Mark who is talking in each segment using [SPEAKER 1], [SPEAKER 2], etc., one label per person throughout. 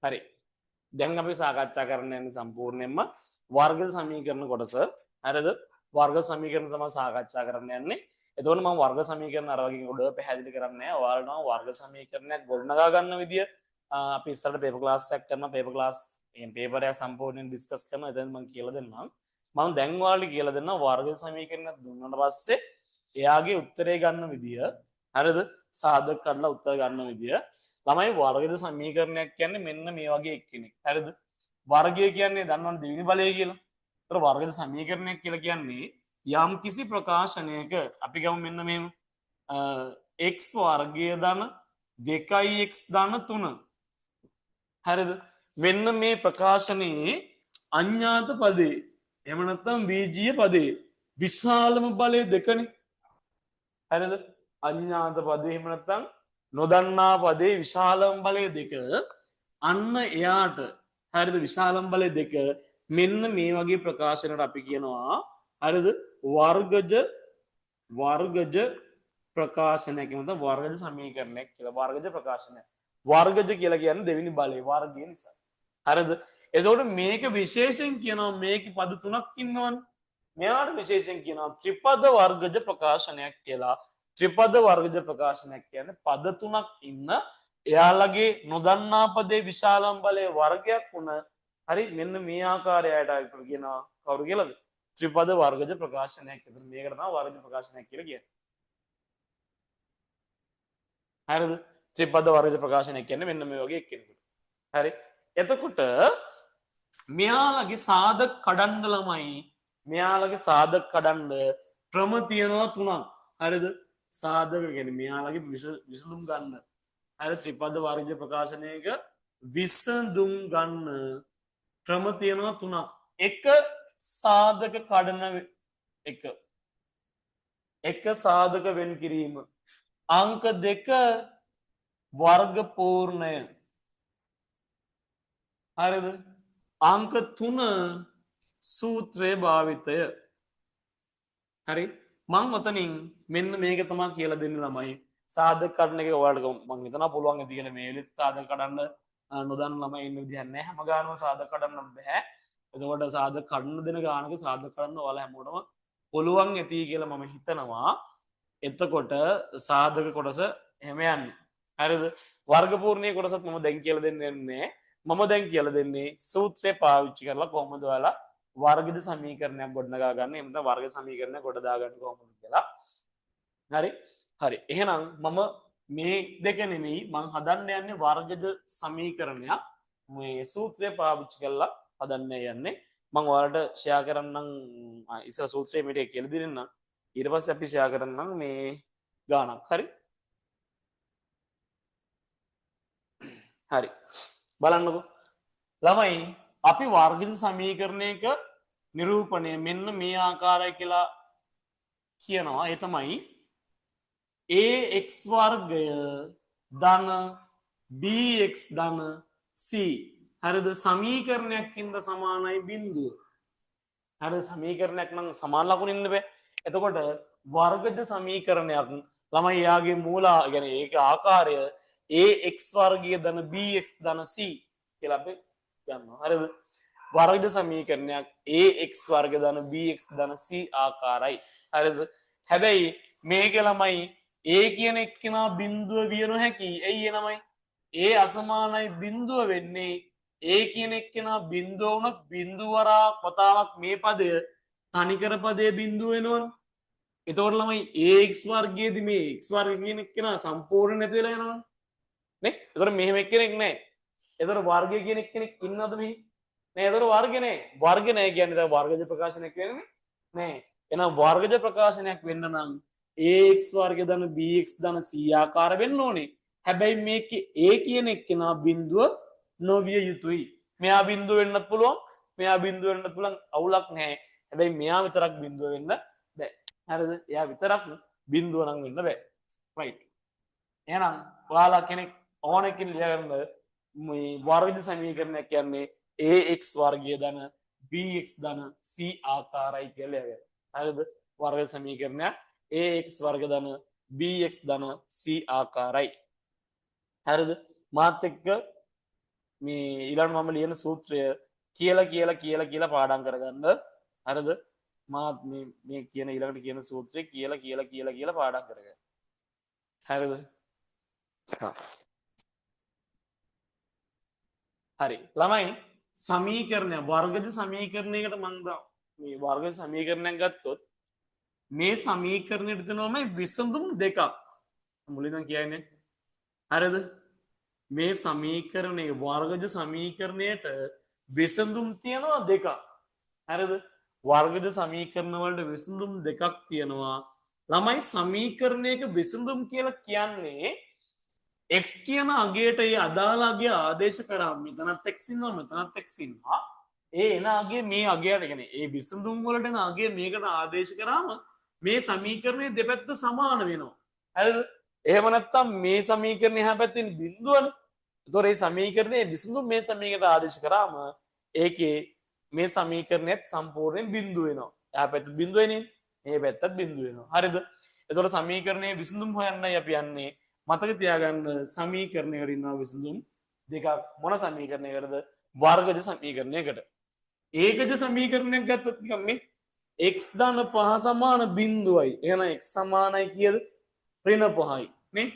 [SPEAKER 1] හරි. දැන් අපි සාකච්ඡා කරන්න යන්නේ සම්පූර්ණයෙන්ම වර්ග සමීකරණ කොටස. හරිද? වර්ග සමීකරණ තමයි සාකච්ඡා කරන්න යන්නේ. එතකොට මම වර්ග සමීකරණ අර වගේ ගොඩ පැහැදිලි කරන්නේ නැහැ. ඔයාලට මම වර්ග සමීකරණයක් ගොඩනගා ගන්න විදිය අපි ඉස්සරට පේපර් ක්ලාස් එකක් කරනවා. පේපර් ක්ලාස් පේපර් එක සම්පූර්ණයෙන් ඩිස්කස් කරනවා. එතෙන් මම කියලා දෙන්නම්. මම දැන් ඔයාලට කියලා දෙන්නම් වර්ග සමීකරණයක් දුන්නාට පස්සේ එයාගේ උත්තරේ ගන්න විදිය. හරිද? සාධක කරලා උත්තර ගන්න විදිය. ළමයි වර්ගද සමීකරණයක් කියන්නේ මෙන්න මේ වගේ එක්කෙනෙක්. හරිද? වර්ගය කියන්නේ දන්නවනේ දෙවෙනි බලය කියලා. ඒතර වර්ගද සමීකරණයක් කියලා කියන්නේ යම් කිසි ප්‍රකාශනයක අපි ගමු මෙන්න මෙහෙම x වර්ගය ධන 2x ධන 3. හරිද? මෙන්න මේ ප්‍රකාශනයේ අඤ්ඤාත පදේ එහෙම නැත්නම් බීජීය පදේ විශාලම බලය දෙකනේ. හරිද? අඤ්ඤාත පදේ එහෙම නැත්නම් නොදන්නා පදේ විශාලම බලය දෙක. අන්න එයාට හරිද විශාලම බලය දෙක මෙන්න මේ වගේ ප්‍රකාශනකට අපි කියනවා හරිද වර්ගජ ප්‍රකාශනයක් නැත්නම් වර්ගජ සමීකරණයක් කියලා. වර්ගජ ප්‍රකාශනයක්. වර්ගජ කියලා කියන්නේ දෙවෙනි බලය වර්ගය නිසා. හරිද? එතකොට මේක විශේෂයෙන් කියනවා මේකේ පද තුනක් ඉන්නවනේ. මෙයාට විශේෂයෙන් කියනවා ත්‍රිපද වර්ගජ ප්‍රකාශනයක් කියලා. ත්‍රිපද වර්ගජ ප්‍රකාශනයක් කියන්නේ පද තුනක් ඉන්න එයාලගේ නොදන්නා පදේ විශාලම් බලය වර්ගයක් වුණ හරි මෙන්න මේ ආකාරයට අපි කියනවා කවුරු කියලාද ත්‍රිපද වර්ගජ ප්‍රකාශනයක්. එතන මේකට තමයි වර්ගජ ප්‍රකාශනයක් කියලා කියන්නේ. හරිද? ත්‍රිපද වර්ගජ ප්‍රකාශනයක් කියන්නේ මෙන්න මේ වගේ එක්කෙනෙකුට. හරි. එතකොට මෙයාලගේ සාධක කඩන්න ළමයි මෙයාලගේ සාධක කඩන්න ක්‍රම තියෙනවා තුනක්. හරිද? සාධක කියන්නේ මෙයාලගේ විසඳුම් ගන්න. හරි ත්‍රිපද වර්ග ප්‍රකාශනයක විසඳුම් ගන්න ක්‍රම තියෙනවා තුනක්. එක සාධක කඩන එක සාධක වෙන් කිරීම. අංක 2 වර්ග පූර්ණය. හරිද? අංක 3 සූත්‍රයේ භාවිතය. හරි? මම ඔතනින් මෙන්න මේක තමයි කියලා දෙන්න ළමයි. සාධක කඩන එක ඔයාලට මම හිතනවා පුළුවන් ඇති කියලා මේ වෙලෙත් සාධක කඩන්න නොදන්න ළමයි ඉන්න විදිහක් නැහැ. හැම ගානම සාධක කඩන්න බෑ. එතකොට සාධක කඩන දෙන ගානක සාධක කඩන්න ඔයාලා හැමෝටම පුළුවන් ඇති කියලා මම හිතනවා. එතකොට සාධක කොටස එහෙම යන්නේ. හරිද? වර්ග පූර්ණයේ කොටසත් මම දැන් කියලා දෙන්නේ මම දැන් කියලා දෙන්නේ සූත්‍රය පාවිච්චි කරලා කොහොමද ඔයාලා වර්ගද සමීකරණයක් ගොඩනගා ගන්න. එහෙම නැත්නම් වර්ග සමීකරණයක් ගොඩ දා ගන්න කොහොමද කියලා. හරි? හරි. එහෙනම් මම මේ දෙක නෙමෙයි මම හදන්න යන්නේ වර්ගද සමීකරණයක්. මේ සූත්‍රය පාවිච්චි කරලා හදන්න යන්නේ. මම ඔයාලට ෂෙයා කරන්නම් ඉස්සර සූත්‍රයේ මේක කියලා දෙන්නම්. ඊට පස්සේ අපි ෂෙයා කරන්නම් මේ ගානක්. හරි? හරි. බලන්නකෝ. ළමයි අපි වර්ගිත සමීකරණයක නිරූපණය මෙන්න මේ ආකාරය කියලා කියනවා. ඒ තමයි ax වර්ගය ධන bx ධන c. හරිද? සමීකරණයකින්ද සමානයි බිඳුව. හරිද? සමීකරණයක් නම් සමාන ලකුණු ඉන්න බෑ. එතකොට වර්ගජ සමීකරණයක් ළමයි යාගේ මූල يعني ඒක ආකාරය ax වර්ගය ධන bx ධන c කියලා අපි ගන්නවා. හරිද? වර්ගජ සමීකරණයක් ax වර්ග ධන bx ධන c ආකාරයි. හරිද? හැබැයි මේක ළමයි a කියන එක්කෙනා බිඳුව විය නොහැකි. ඇයි ඒ ළමයි? a අසමානයි බිඳුව වෙන්නේ a කියන එක්කෙනා බිඳුව වුණොත් බිඳුවරා කොතාවක් මේ පදය තනිකර පදයේ බිඳුව වෙනවනේ. එතකොට ළමයි ax වර්ගයේදී මේ x වර්ග කියන එක්කෙනා සම්පූර්ණ නැති වෙලා යනවනේ. නේ? එතකොට මෙහෙම එක්කෙනෙක් නැහැ. එතකොට වර්ගය කියන එක්කෙනෙක් ඉන්නවද මෙහි? නෑ. එතකොට වර්ග නෑ. වර්ග නෑ කියන්නේ දැන් වර්ගජ ප්‍රකාශනයක් වෙන්නේ නෑ. එහෙනම් වර්ගජ ප්‍රකාශනයක් වෙන්න නම් ax වර්ග ධන bx ධන c ආකාර වෙන්න ඕනේ. හැබැයි මේකේ a කියන එක්කෙනා බිඳුව නොවිය යුතුයි. මෙයා බිඳුව වෙන්නත් පුළුවන්. මෙයා බිඳුව වෙන්නත් පුළුවන්. අවුලක් නැහැ. හැබැයි මෙයා විතරක් බිඳුව වෙන්න බෑ. හරිද? එයා විතරක් බිඳුව නම් වෙන්න බෑ. රයිට්. එහෙනම් ඔයාලා කෙනෙක් ඕනෙක ලියගන්න මේ වර්ගජ සමීකරණයක් කියන්නේ ax වර්ගය ධන bx ධන c ආකාරයි කියලා ලියගන්න. හරිද? වර්ග සමීකරණයක් ax වර්ග ධන bx ධන c ආකාරයි. හරිද? මාත් එක්ක මේ ඊළඟ මම ලියන සූත්‍රය කියලා පාඩම් කරගන්න. හරිද? මාත් මේ කියන ඊළඟට කියන සූත්‍රය කියලා පාඩම් කරගන්න. හරිද? හරි. ළමයි සමීකරණය වර්ගජ සමීකරණයකට මම මේ වර්ගජ සමීකරණයක් ගත්තොත් මේ සමීකරණයට දෙනවම විසඳුම් දෙකක්. මුලින්ම කියන්නේ. හරිද? මේ සමීකරණයේ වර්ගජ සමීකරණයට විසඳුම් තියෙනවා දෙකක්. හරිද? වර්ගජ සමීකරණ වලට විසඳුම් දෙකක් තියෙනවා. ළමයි සමීකරණයක විසඳුම් කියලා කියන්නේ x කියන අගයට ඒ අදාළ අගය ආදේශ කරාම මෙතනත් x ඉන්නවා මෙතනත් x ඉන්නවා. ඒ එන අගය මේ අගයට කියන්නේ ඒ විසඳුම් වලට එන අගය මේකට ආදේශ කරාම මේ සමීකරණයේ දෙපැත්ත සමාන වෙනවා. හරිද? එහෙම නැත්නම් මේ සමීකරණය එහා පැත්තේ බිඳුවනේ. ඒතොර මේ සමීකරණයේ විසඳුම් මේ සමීකරණයට ආදේශ කරාම ඒකේ මේ සමීකරණයත් සම්පූර්ණයෙන් බිඳුව වෙනවා. එහා පැත්තත් බිඳුව වෙන්නේ. මේ පැත්තත් බිඳුව වෙනවා. හරිද? ඒතොර සමීකරණයේ විසඳුම් හොයන්නයි අපි යන්නේ. මතක තියාගන්න සමීකරණයකට ඉන්නවා විසඳුම් දෙකක්. මොන සමීකරණයකටද? වර්ගජ සමීකරණයකට. ඒකජ සමීකරණයක් ගත්තොත් නිකන් මේ x ධන 5 සමාන බිඳුවයි. එහෙනම් x සමානයි කියද? ඍණ 5යි. නේ?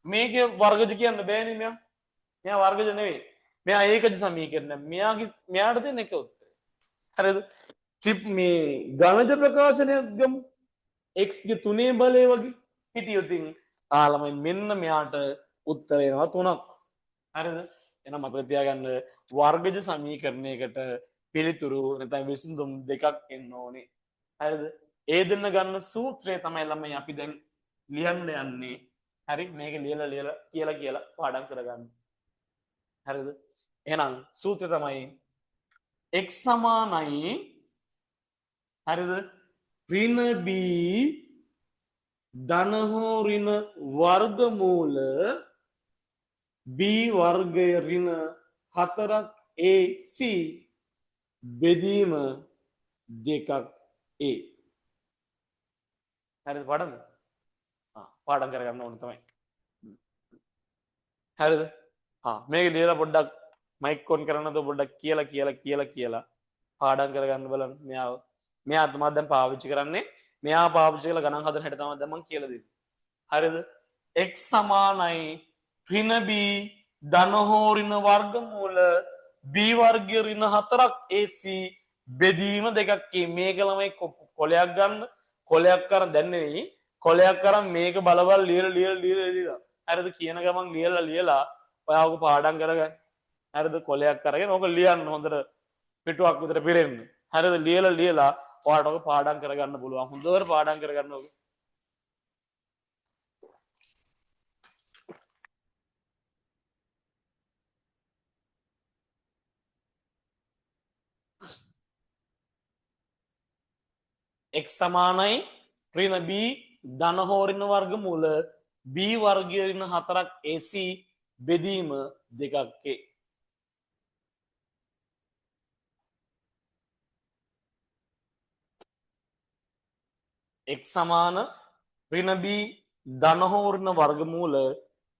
[SPEAKER 1] මේකේ වර්ගජ කියන්න බෑනේ මෙයා. මෙයා වර්ගජ නෙවෙයි. මෙයා ඒකජ සමීකරණ. මෙයාට දෙන එක උත්තරය. හරිද? මේ ගණජ ප්‍රකාශනයක් ගමු. x ගේ 3 බලය වගේ හිටියොත් ළමයි මෙන්න මෙයාට උත්තර එනවා 3ක්. හරිද? එහෙනම් මතක තියාගන්න වර්ගජ සමීකරණයකට පිළිතුරු නැත්නම් විසඳුම් දෙකක් එන්න ඕනේ. හරිද? ඒ දෙන්න ගන්න සූත්‍රය තමයි ළමයි අපි දැන් ලියන්න යන්නේ. හරි? මේක ලියලා කියලා පාඩම් කරගන්න. හරිද? එහෙනම් සූත්‍රය තමයි x සමානයි හරිද? ඍණ b ධන හෝ ඍණ වර්ගමූල b වර්ගය ඍණ 4ක් ac බෙදීම 2ක් a. හරිද පාඩම්ද? පාඩම් කරගන්න ඕන තමයි. හරිද? මේක ලියලා පොඩ්ඩක් මයික් ඔන් කරන්නද පොඩ්ඩක් කියලා පාඩම් කරගන්න බලන්න. මෙයා තමයි දැන් පාවිච්චි කරන්නේ. මෙයා පාවිච්චි කරලා ගණන් හදන හැටි තමයි දැන් මම කියලා දෙන්නේ. හරිද? x සමානයි ඍණ b ධන හෝ ඍණ වර්ගමූල b වර්ගය ඍණ 4ක් ac බෙදීම 2ක්. මේක ළමයි කොලයක් ගන්න. කොලයක් කරන් දැන් නෙවෙයි. කොලයක් කරන් මේක බලබල ලියලා. හරිද? කියන ගමන් ලියලා ඔයාව පාඩම් කරගන්න. හරිද? කොලයක් අරගෙන ඕක ලියන්න හොඳට පිටුවක් විතර පිරෙන්න. හරිද? ලියලා ඔයාලට ඔක පාඩම් කරගන්න පුළුවන්. හොඳට පාඩම් කරගන්න ඕක. x සමානයි ඍණ b ධන හෝ ඍණ වර්ගමූල b වර්ගය ඍණ 4ක් ac බෙදීම 2ක් a. x සමාන ඍණ b ධන හෝ ඍණ වර්ගමූල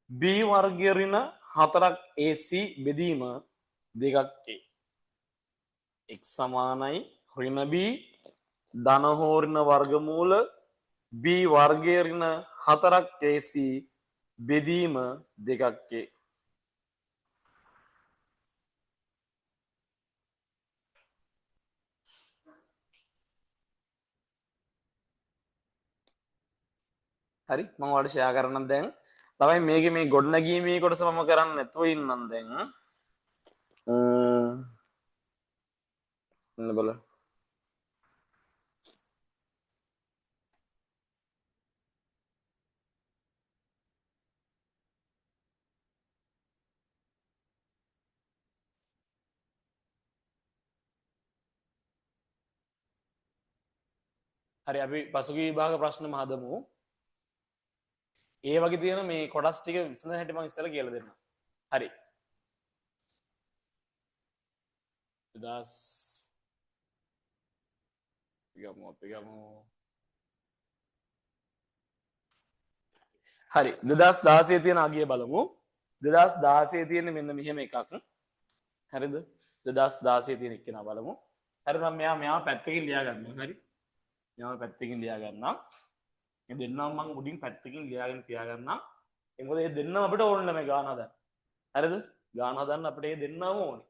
[SPEAKER 1] b වර්ගය ඍණ 4ක් ac බෙදීම 2ක් a. x සමානයි ඍණ b ධන හෝ ඍණ වර්ගමූල b වර්ගය ඍණ 4ක් ac බෙදීම 2ක් a. හරි මම ඔයාලට ෂෙයා කරන්නම් දැන්. ළමයි මේකේ මේ ගොඩනැගීමේ කොටස මම කරන්නේ නැතුව ඉන්නම් දැන්. එන්න බලන්න. හරි අපි පසුගිය විභාග ප්‍රශ්න හදමු. ඒ වගේ තියෙන මේ කොටස් ටික විසඳන හැටි මම ඉස්සෙල්ලා කියලා දෙන්නම්. හරි. 2000 අපි ගමු. හරි 2016 තියෙන අගය බලමු. 2016 තියෙන්නේ මෙන්න මෙහෙම එකක්. හරිද 2016 තියෙන එක්කෙනා බලමු හරි මම මෙයා පැත්තකින් ලියා ගන්නවා හරි මෙයාව පැත්තකින් ලියා ගන්නම් මේ දෙන්නම මම උඩින් පැත්තකින් ලියාගෙන තියාගන්නම් මොකද මේ දෙන්නම අපිට ඕනේ මේ ගාන හදන්න හරිද ගාන හදන්න අපිට මේ දෙන්නම ඕනේ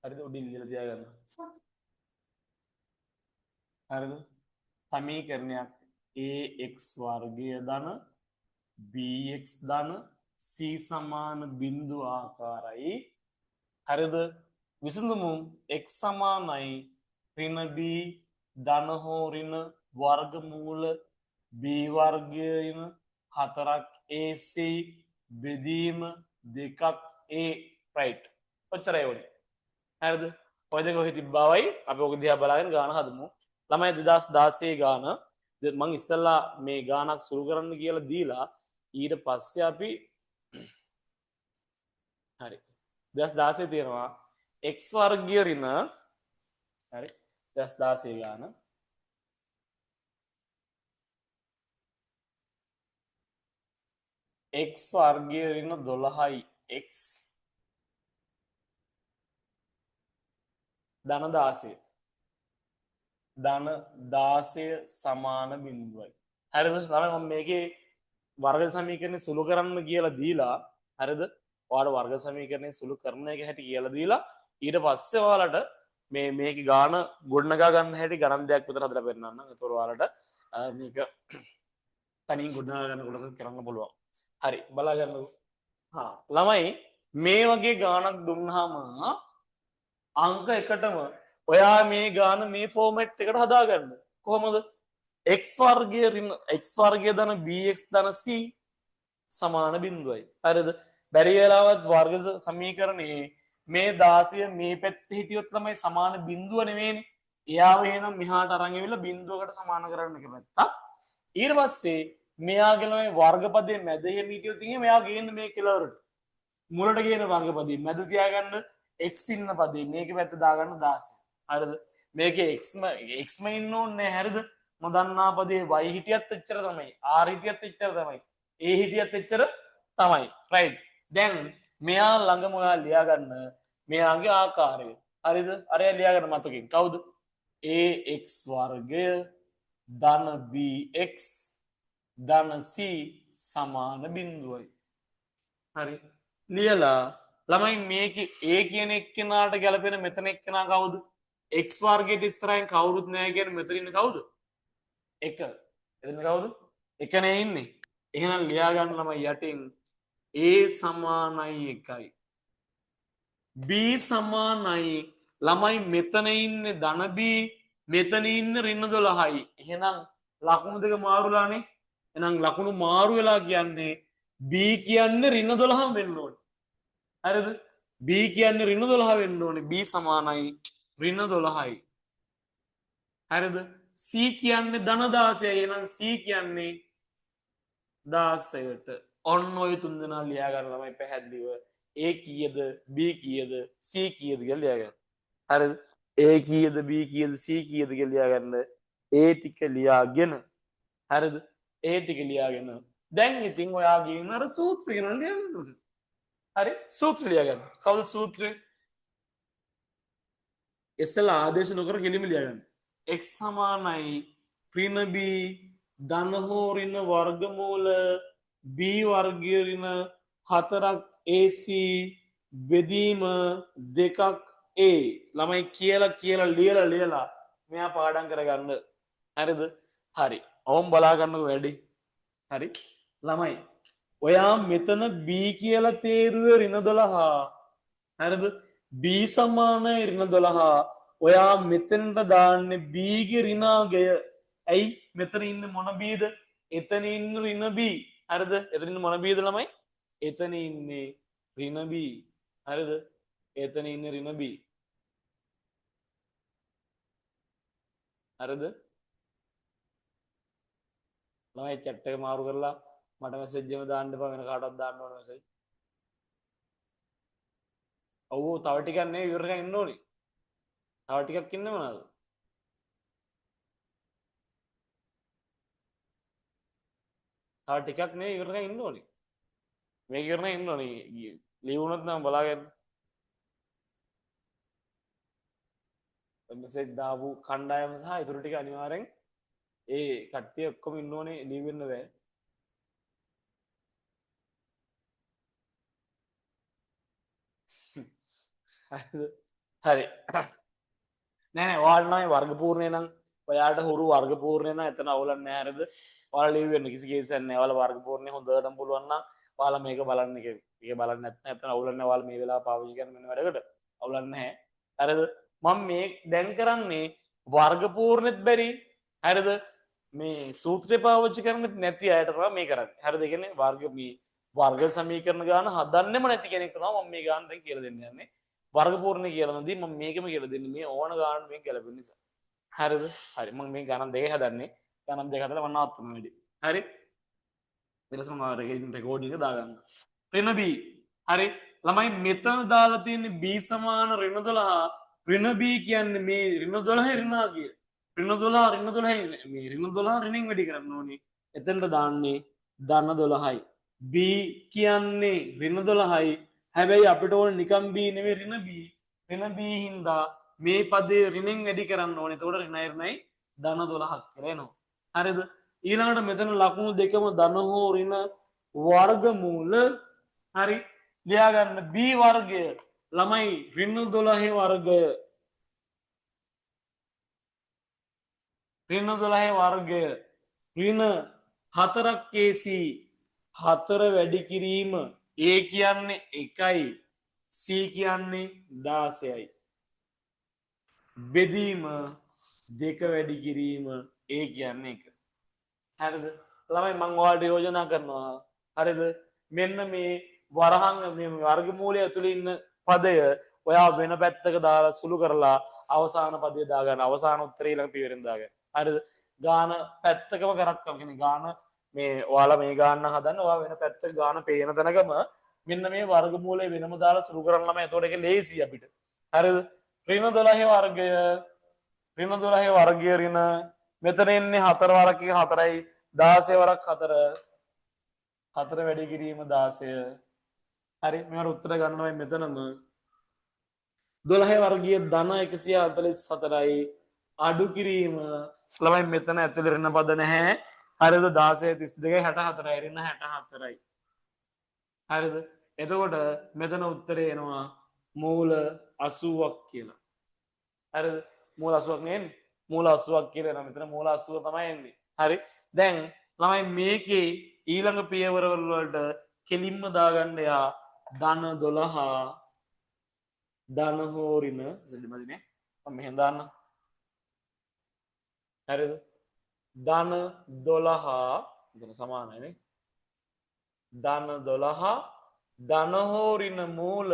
[SPEAKER 1] හරිද උඩින් ලියලා තියාගන්න හරිද සමීකරණයක් ax වර්ගය ධන bx ධන c සමාන බිඳු ආකාරයි හරිද විසඳුමු x සමානයි ඍණ b ධන හෝ ඍණ වර්ගමූල b වර්ගය ඍණ 4ක් ac බෙදීම 2ක් a right ඔච්චරයි වුනේ හරිද ඔය දෙක ඔහි තිබ්බවයි අපි ඔක දිහා බලාගෙන ගාන හදමු ළමයි 2016 ගාන මම ඉස්සෙල්ලා මේ ගානක් සුරු කරන්න කියලා දීලා ඊට පස්සේ අපි හරි 2016 තියෙනවා x වර්ගය ඍණ හරි 2016 ගාන x වර්ගය ඍණ 12යි x ධන 16 ධන 16 සමාන බිඳුවයි හරිද ළමයි මම මේකේ වර්ග සමීකරණය සුළු කරන්න කියලා දීලා හරිද ඔයාලට වර්ග සමීකරණය සුළු කරන එක හැටි කියලා දීලා ඊට පස්සේ ඔයාලට මේක ගාන ගොඩනගා ගන්න හැටි ගණන් දෙයක් විතර හදලා පෙන්නන්නම් ඒතකොට ඔයාලට මේක තනියෙන් ගොඩනගා ගන්න කොටස කරන්න පුළුවන් හරි බලා ගන්නකෝ ළමයි මේ වගේ ගානක් දුන්නාම අංක එකටම ඔයා මේ ගාන මේ ෆෝමැට් එකට හදාගන්න කොහොමද x වර්ගය ඍණ x වර්ගය ධන bx ධන c සමාන බිඳුවයි හරිද බැරි වෙලාවත් වර්ග සමීකරණයේ මේ 16 මේ පැත්තේ හිටියොත් තමයි සමාන බිඳුව නෙවෙයිනේ එයාව එහෙනම් මෙහාට අරන් ඇවිල්ලා බිඳුවකට සමාන කරන්න එක පැත්තක් ඊට පස්සේ මෙයාගේ ළමයි වර්ගපදයේ මැද එහෙම හිටියොත් ඉතින් මෙයා ගේන්න මේ කෙලවරට මුලට ගේන වර්ගපදයේ මැද තියාගන්න x ඉන්න පදේ මේකේ පැත්ත දාගන්න 16 හරිද මේකේ x ම ඉන්න ඕනේ හරිද නොදන්නා පදේ y හිටියත් එච්චර තමයි r හිටියත් එච්චර තමයි a හිටියත් එච්චර තමයි right දැන් මෙයා ළඟම ඔයා ලියා ගන්න මෙයාගේ ආකාරය හරිද අරය ලියා ගන්න මතකෙන් කවුද ax වර්ගය ධන bx ධන c සමාන බිඳුවයි හරි ලියලා ළමයි මේකේ a කියන එක්කෙනාට ගැලපෙන මෙතන එක්කෙනා කවුද x වර්ගයට ඉස්සරහින් කවුරුත් නැහැ කියන්නේ මෙතන ඉන්නේ කවුද 1 එතන කවුද 1 නේ ඉන්නේ එහෙනම් ලියා ගන්න ළමයි යටින් a සමානයි 1යි b සමානයි ළමයි මෙතන ඉන්නේ ධන b මෙතන ඉන්නේ ඍණ 12යි එහෙනම් ලකුණු දෙක මාරුලානේ එහෙනම් ලකුණු මාරු වෙලා කියන්නේ b කියන්නේ ඍණ 12ම වෙන්න ඕනේ හරිද b කියන්නේ ඍණ 12 වෙන්න ඕනේ b සමානයි ඍණ 12යි හරිද c කියන්නේ ධන 16යි එහෙනම් c කියන්නේ 16ට ඔන්න ඔය තුන් දෙනා ලියා ගන්න ළමයි පැහැදිලිව a කීයද b කීයද c කීයද කියලා ලියා ගන්න හරිද a කීයද b කීයද c කීයද කියලා ලියා ගන්න a ටික ලියාගෙන හරිද a ටික ලියාගෙන දැන් ඉතින් ඔයා ගිහින් අර සූත්‍රය කියනවා ලියන්න හරි සූත්‍රය ලියා ගන්න කවුද සූත්‍රය ඉස්සෙල්ලා ආදේශ නොකර කෙලින්ම ලියා ගන්න x සමානයි ඍණ b ධන හෝ ඍණ වර්ගමූල b වර්ගය ඍණ 4ක් ac බෙදීම 2ක් a ළමයි කියලා ලියලා මෙයා පාඩම් කරගන්න හරිද හරි ඔවුන් බලා ගන්නකො වැඩි හරි ළමයි ඔයා මෙතන b කියලා තේරුවේ ඍණ 12 හරිද b සමානයි ඍණ 12 ඔයා මෙතනට දාන්නේ b ගේ ඍණාගය ඇයි මෙතන ඉන්නේ මොන b ද එතන ඉන්න ඍණ b හරිද එතන ඉන්න මොන b ද ළමයි එතන ඉන්නේ ඍණ b හරිද එතන ඉන්නේ ඍණ b හරිද ළමයි chat එක මාරු කරලා මට මැසේජ් එකම දාන්න එපා වෙන කාටවත් දාන්න ඕන මැසේජ් ඔව් තව ටිකක් නේ ඉවරකම් ඉන්න ඕනේ තව ටිකක් ඉන්න මොනවද තව ටිකක් නේ ඉවරක ඉන්න ඕනේ. මේක ඉවරන ඉන්න ඕනේ. ලියුණොත් නම් බලාගෙන මෙසේජ් දාපු කණ්ඩායම සහ ඉතුරු ටික අනිවාර්යෙන් ඒ කට්ටිය ඔක්කොම ඉන්න ඕනේ ලියවෙන්න බෑ. හරි නෑ වාල්නයි වර්ගපූර්ණය නම් ඔයාට හුරු වර්ගපූර්ණයන එතන අවුලන්න ඇරද වාල ලිවෙන්න කිසි කේසන්න වල වර්ගපූර්ණය හොඳටම් පුළුවන්න වාල මේක බලන්න එක බලන්න ඇත අවුලන්න වල් මේ වෙලා පාවිෂි කරන වැඩකට අවුලන්න හැ ඇරද මං මේ දැන් කරන්නේ වර්ගපූර්ණෙත් බැරි හැරද මේ සූත්‍රය පාවිච්චි කරනෙත් නැති අයටවා මේ කරන්න හැර දෙගෙන වර්ගමී වර්ග සමීකරන ගාන හදන්නම නැති කෙනෙක්නවා ම මේ ගාන්ත කියල දෙන්නන්නේ වර්ගපූර්ණ කියලනදී ම මේකම කියල දෙන්න මේ ඕන ගාන මේ ගැලපෙන නිසා හරිද හරි මං මේ ගණන් දෙක හදන්නේ ගනම් දෙකතල වන්නත්තුම වැඩි හරි දෙලසමාරගෙන් රෙකෝඩික දාගන්න ප්‍රනබී හරි ළමයි මෙතන දාලා තියන්නේ බී සමාන රිනදොලහා ප්‍රනබී කියන්න මේ රින දොලහ රිනා කිය රින දොලා රින්න දොලහ මේ රින දොලා රිනිින් වැඩි කරන්න ඕනේ එතැන්ට දාන්නේ දන්න දොළහයි බී කියන්නේ රින දොළහයි හැබැයි අපිට ඕන නිකම් බී නෙවේ රින බී හින්දා මේ පදේ රිනෙන් වැඩි කරන්න ඕනේ තොට රිනයිර්ණයි දන 12ක් කරනවා හරිද ඊළඟට මෙතන ලකුණු දෙකම ධන හෝ ඍණ වර්ගමූල හරි ලියාගන්න b වර්ගය ළමයි ඍණ 12 වර්ගය ඍණ 12 වර්ගය ඍණ 4ක් කේසි 4 වැඩි කිරීම a කියන්නේ 1යි c කියන්නේ 16යි බෙදීම දෙක වැඩි කිරීම ඒ කියන්නේ එක හරිද ළමයි මං ඔයාලට යෝජනා කරනවා හරිද මෙන්න මේ වරහන් මේ වර්ගමූලය ඇතුළේ ඉන්න පදය ඔයා වෙන පැත්තක දාලා සුළු කරලා අවසාන පදය දාගන්න අවසාන උත්තරේ ඊළඟ පියවරෙන් දාගන්න හරිද ගාන පැත්තකම කරක්කම කියන්නේ ගාන මේ ඔයාලා මේ ගාන හදන්න ඔයා වෙන පැත්තක ගාන පේන තැනකම මෙන්න මේ වර්ගමූලය වෙනම දාලා සුළු කරන්නම එතකොට ඒක ලේසි අපිට හරිද ඍණ 12 වර්ගය ඍණ 12 වර්ගය ඍණ මෙතන එන්නේ 4 වරක් එක 4යි 16 වරක් 4 4 වැඩි කිරීම 16 හරි මේවට උත්තර ගන්නවා මෙතනම 12 වර්ගයේ ධන 144යි අඩු කිරීම ළමයි මෙතන ඇතුළේ ඍණ පද නැහැ හරිද 16 32 64යි ඍණ 64යි හරිද එතකොට මෙතන උත්තරේ එනවා මූල 80ක් කියලා හරිද මූල 80ක් නෙන්නේ මූල 80ක් කියලා නම් මෙතන මූල 80 තමයි එන්නේ හරි දැන් ළමයි මේකේ ඊළඟ පියවරවල වලට කෙලින්ම දාගන්න යා ධන 12 ධන හෝ ඍණ දෙන්නමදිනේ මම මෙහෙන් දාන්න හරිද ධන 12 මෙතන සමානයිනේ ධන 12 ධන හෝ ඍණ මූල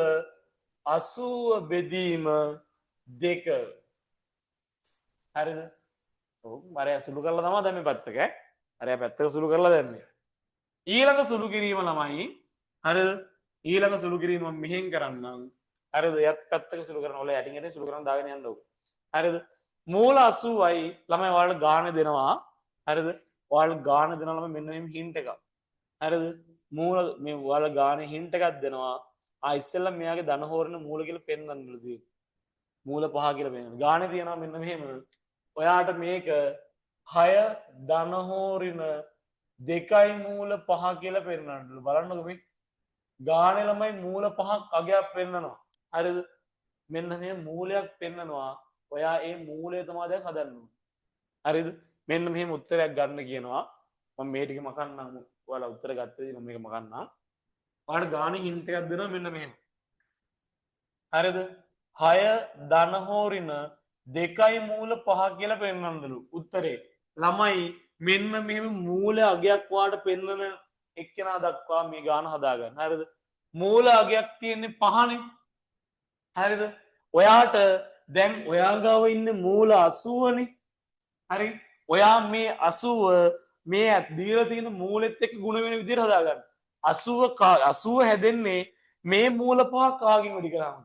[SPEAKER 1] 80 බෙදීම 2 හරිද ඔව් මරය සුළු කරලා තමයි දැන් මේ පැත්තක අරයා පැත්තක සුළු කරලා දැම්මේ ඊළඟ සුළු කිරීම ළමයි හරිද ඊළඟ සුළු කිරීම මම මෙහෙන් කරන්නම් හරිද යත් පැත්තක සුළු කරන ඔල යටින් යටින් සුළු කරන දාගෙන යන්න ඕක හරිද මූල 80යි ළමයි ඔයාලට ගාන දෙනවා හරිද ඔයාලට ගාන දෙනවා ළමයි මෙන්න මේ හින්ට් එක හරිද මූල මේ ඔයාලා ගානේ හින්ට් එකක් දෙනවා ඉස්සෙල්ලා මෙයාගේ ධන හෝරණ මූල කියලා පෙන්වන්නලු තියෙන්නේ මූල 5 කියලා පෙන්වනවා ගානේ තියෙනවා මෙන්න මෙහෙම ඔයාට මේක 6 ධන හෝරණ 2යි මූල 5 කියලා පෙන්වන්නලු බලන්නකෝ මේ ගානේ ළමයි මූල 5ක් අගයක් පෙන්වනවා හරිද මෙන්න මේ මූලයක් පෙන්වනවා ඔයා ඒ මූලය තමයි දැන් හදන්න ඕනේ හරිද මෙන්න මෙහෙම උත්තරයක් ගන්න කියනවා මම මේ ටික මකන්නම් ඔයාලා උත්තර ගත්තදී මම මේක මකන්නම් ඔයාලට ගානේ හින්ට් එකක් දෙනවා මෙන්න මෙහෙම හරිද 6 ධන හෝරණ 2යි මූල 5 කියලා පෙන්වන්නලු උත්තරේ ළමයි මෙන්න මෙහෙම මූල අගයක් වාට පෙන්වන එක්කෙනා දක්වා මේ ගාන හදාගන්න හරිද මූල අගයක් තියෙන්නේ 5නේ හරිද ඔයාට දැන් ඔයා ගාව ඉන්නේ මූල 80නේ හරි ඔයා මේ 80 මේ දීලා තියෙන මූලෙත් එක්ක ගුණ වෙන විදිහට හදාගන්න 80 හැදෙන්නේ මේ මූල පහ කාගෙන් වැඩි කරාම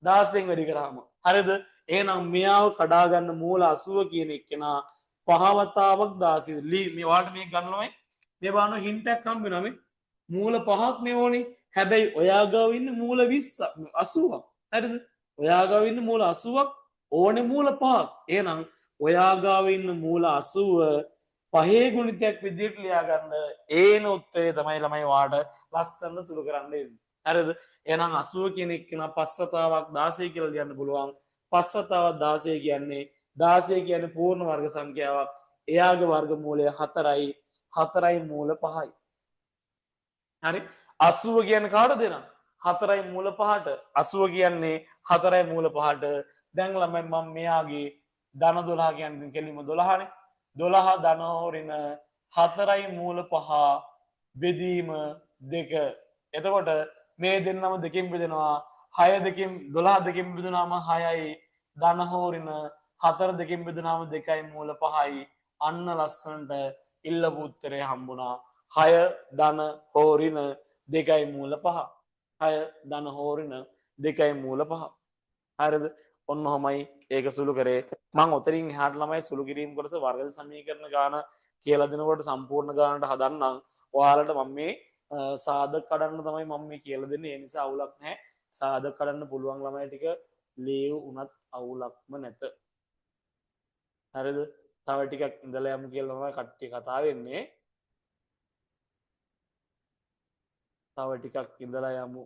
[SPEAKER 1] 16න් වැඩි කරාම හරිද එහෙනම් මෙයාව කඩා ගන්න මූල 80 කියන එක්කෙනා පහ වතාවක් 16 මේ ඔයාලට මේක ගන්නවයි මේ බාන හින්ටක් හම්බෙනවා මේ මූල පහක් නේ ඕනේ. හැබැයි ඔයා ගාව ඉන්න මූල 20 80ක්. හරිද? ඔයා ගාව ඉන්න මූල 80ක් ඕනේ මූල පහක්. එහෙනම් ඔයා ගාව ඉන්න මූල 80 පහේ ගුණිතයක් විදිහට ලියා ගන්න ඒන උත්තරේ තමයි ළමයි වාට ලස්සනට සුළු කරන්න එන්නේ. හරිද? එහෙනම් 80 කියන එක නා පස්වතාවක් 16 කියලා ලියන්න පුළුවන්. පස්වතාවක් 16 කියන්නේ 16 කියන්නේ පූර්ණ වර්ග සංඛ්‍යාවක්. එයාගේ වර්ගමූලය 4යි. 4යි මූල 5යි. හරි? 80 කියන්නේ කාටද දෙනා? 4යි මූල 5ට. 80 කියන්නේ 4යි මූල 5ට. දැන් ළමයි මම මෙයාගේ ධන 12 කියන්නේ කෙලින්ම 12නේ. 12 ධන හොරින 4යි මූල 5 බෙදීම 2. එතකොට මේ දෙන්නම දෙකෙන් බෙදෙනවා. 6 දෙකෙන් 12 දෙකෙන් බෙදුනාම 6යි. ධන හොරින 4 දෙකෙන් බෙදුනාම 2යි මූල 5යි. අන්න ලස්සනට ඉල්ලපු උත්තරේ හම්බුණා. 6 ධන හෝරින 2යි මූල 5. 6 ධන හෝරින 2යි මූල 5. හරිද? ඔන්න ඔහමයි ඒක සුළු කරේ. මම ඔතනින් එහාට ළමයි සුළු කිරීම කොටස වර්ග සමීකරණ ගාන කියලා දෙනකොට සම්පූර්ණ ගානට හදන්නම්. ඔයාලට මම මේ සාධක කඩන්න තමයි මම මේ කියලා දෙන්නේ. ඒ නිසා අවුලක් නැහැ. සාධක කඩන්න පුළුවන් ළමයි ටික ලේව් උනත් අවුලක්ම නැත. හරිද? තව ටිකක් ඉඳලා යමු කියලා තමයි කට්ටිය කතා වෙන්නේ. තව ටිකක් ඉඳලා යමු.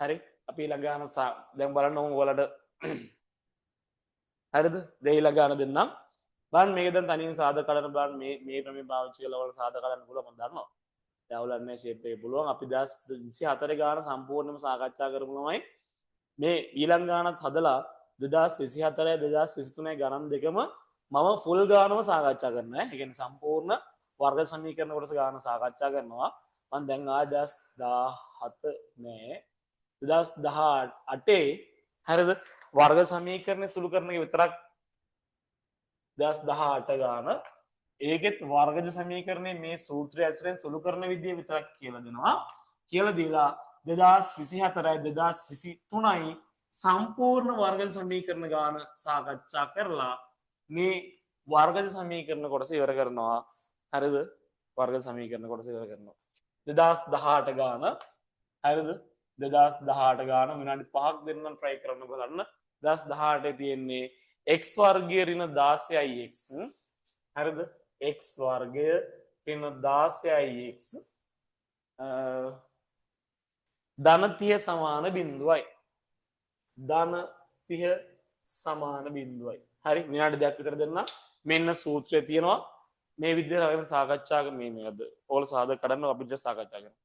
[SPEAKER 1] හරි අපි ළඟාන දැන් බලන්න ඕන ඔයාලට හරිද දෙයිලා ගාන දෙන්නම් බලන්න මේක දැන් තනියෙන් සාධක කඩන බලන්න මේ ක්‍රමය පාවිච්චි කරලා ඔයාලට සාධක කඩන්න පුළුවන් මම දන්නවා දැන් ඔයාලට මේ ෂේප් එක පුළුවන් අපි 2024 ගාන සම්පූර්ණයෙන්ම සාකච්ඡා කරමු ළමයි මේ ඊළඟ ගානත් හදලා 2024 2023 ගණන් දෙකම මම ෆුල් ගානම සාකච්ඡා කරනවා ඒ කියන්නේ සම්පූර්ණ වර්ග සමීකරණ කොටස ගාන සාකච්ඡා කරනවා මම දැන් ආය 2017 නෑ 2018 හරිද වර්ග සමීකරණය සුළු කරන එක විතරක් 2018 ගාන ඒකෙත් වර්ගජ සමීකරණයේ මේ සූත්‍රය ඇසුරෙන් සුළු කරන විදිය විතරක් කියලා දෙනවා කියලා දීලා 2024යි 2023යි සම්පූර්ණ වර්ගජ සමීකරණ ගාන සාකච්ඡා කරලා මේ වර්ගජ සමීකරණ කොටස ඉවර කරනවා හරිද වර්ග සමීකරණ කොටස ඉවර කරනවා 2018 ගාන හරිද 2018 ගාන විනාඩි 5ක් දෙන්නම් try කරන්න බලන්න 2018 තියෙන්නේ x වර්ගය ඍණ 16ix හරිද x වර්ගය ඍණ 16ix ධන 30 සමාන බිඳුවයි ධන 30 සමාන බිඳුවයි හරි විනාඩි 2ක් විතර දෙන්න මෙන්න සූත්‍රය තියෙනවා මේ විදිහට අරගෙන සාකච්ඡා කරමු මේ මේකද ඕල සාධක කඩන්න අපිට සාකච්ඡා කරමු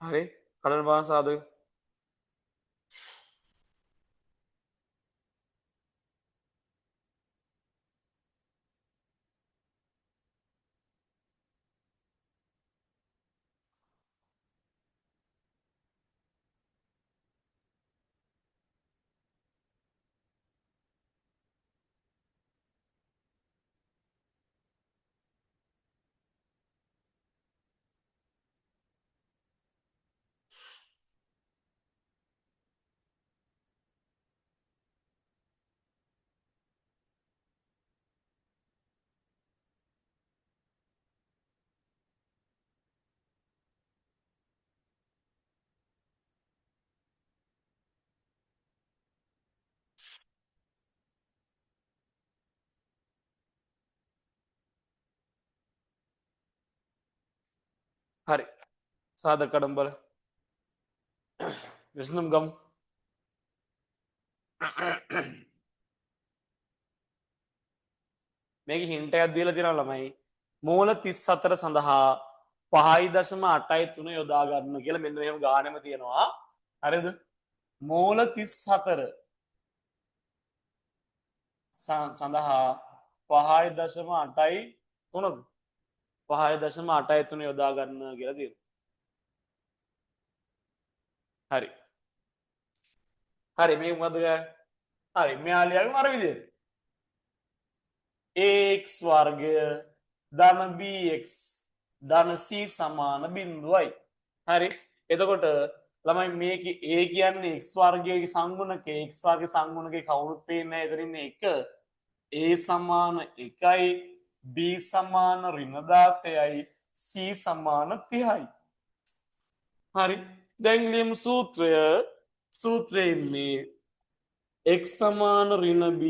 [SPEAKER 1] හරි කඩන බාන සාධක හරි සාධක කඩම් බල විසඳුම් ගමු මේක හින්ට් එකක් දීලා තියෙනවා ළමයි මූල 34 සඳහා 5.83 යොදා ගන්න කියලා මෙන්න මෙහෙම ගානෙම තියෙනවා හරිද මූල 34 සඳහා 5.83 5.83 යොදා ගන්න කියලා තියෙනවා හරි හරි මේක මොකද්ද හරි මෙයා ලියගමු අර විදිහට ax වර්ගය ධන bx ධන c සමාන බිඳුවයි හරි එතකොට ළමයි මේක a කියන්නේ x වර්ගයේ සංගුණක x වර්ගයේ සංගුණකේ කවුරුත් පේන්නේ නැහැ එතන ඉන්නේ 1 a සමාන 1යි b සමාන ඍණ 16යි c සමාන 30යි හරි දැන් ලියමු සූත්‍රයේ ඉන්නේ x සමාන ඍණ b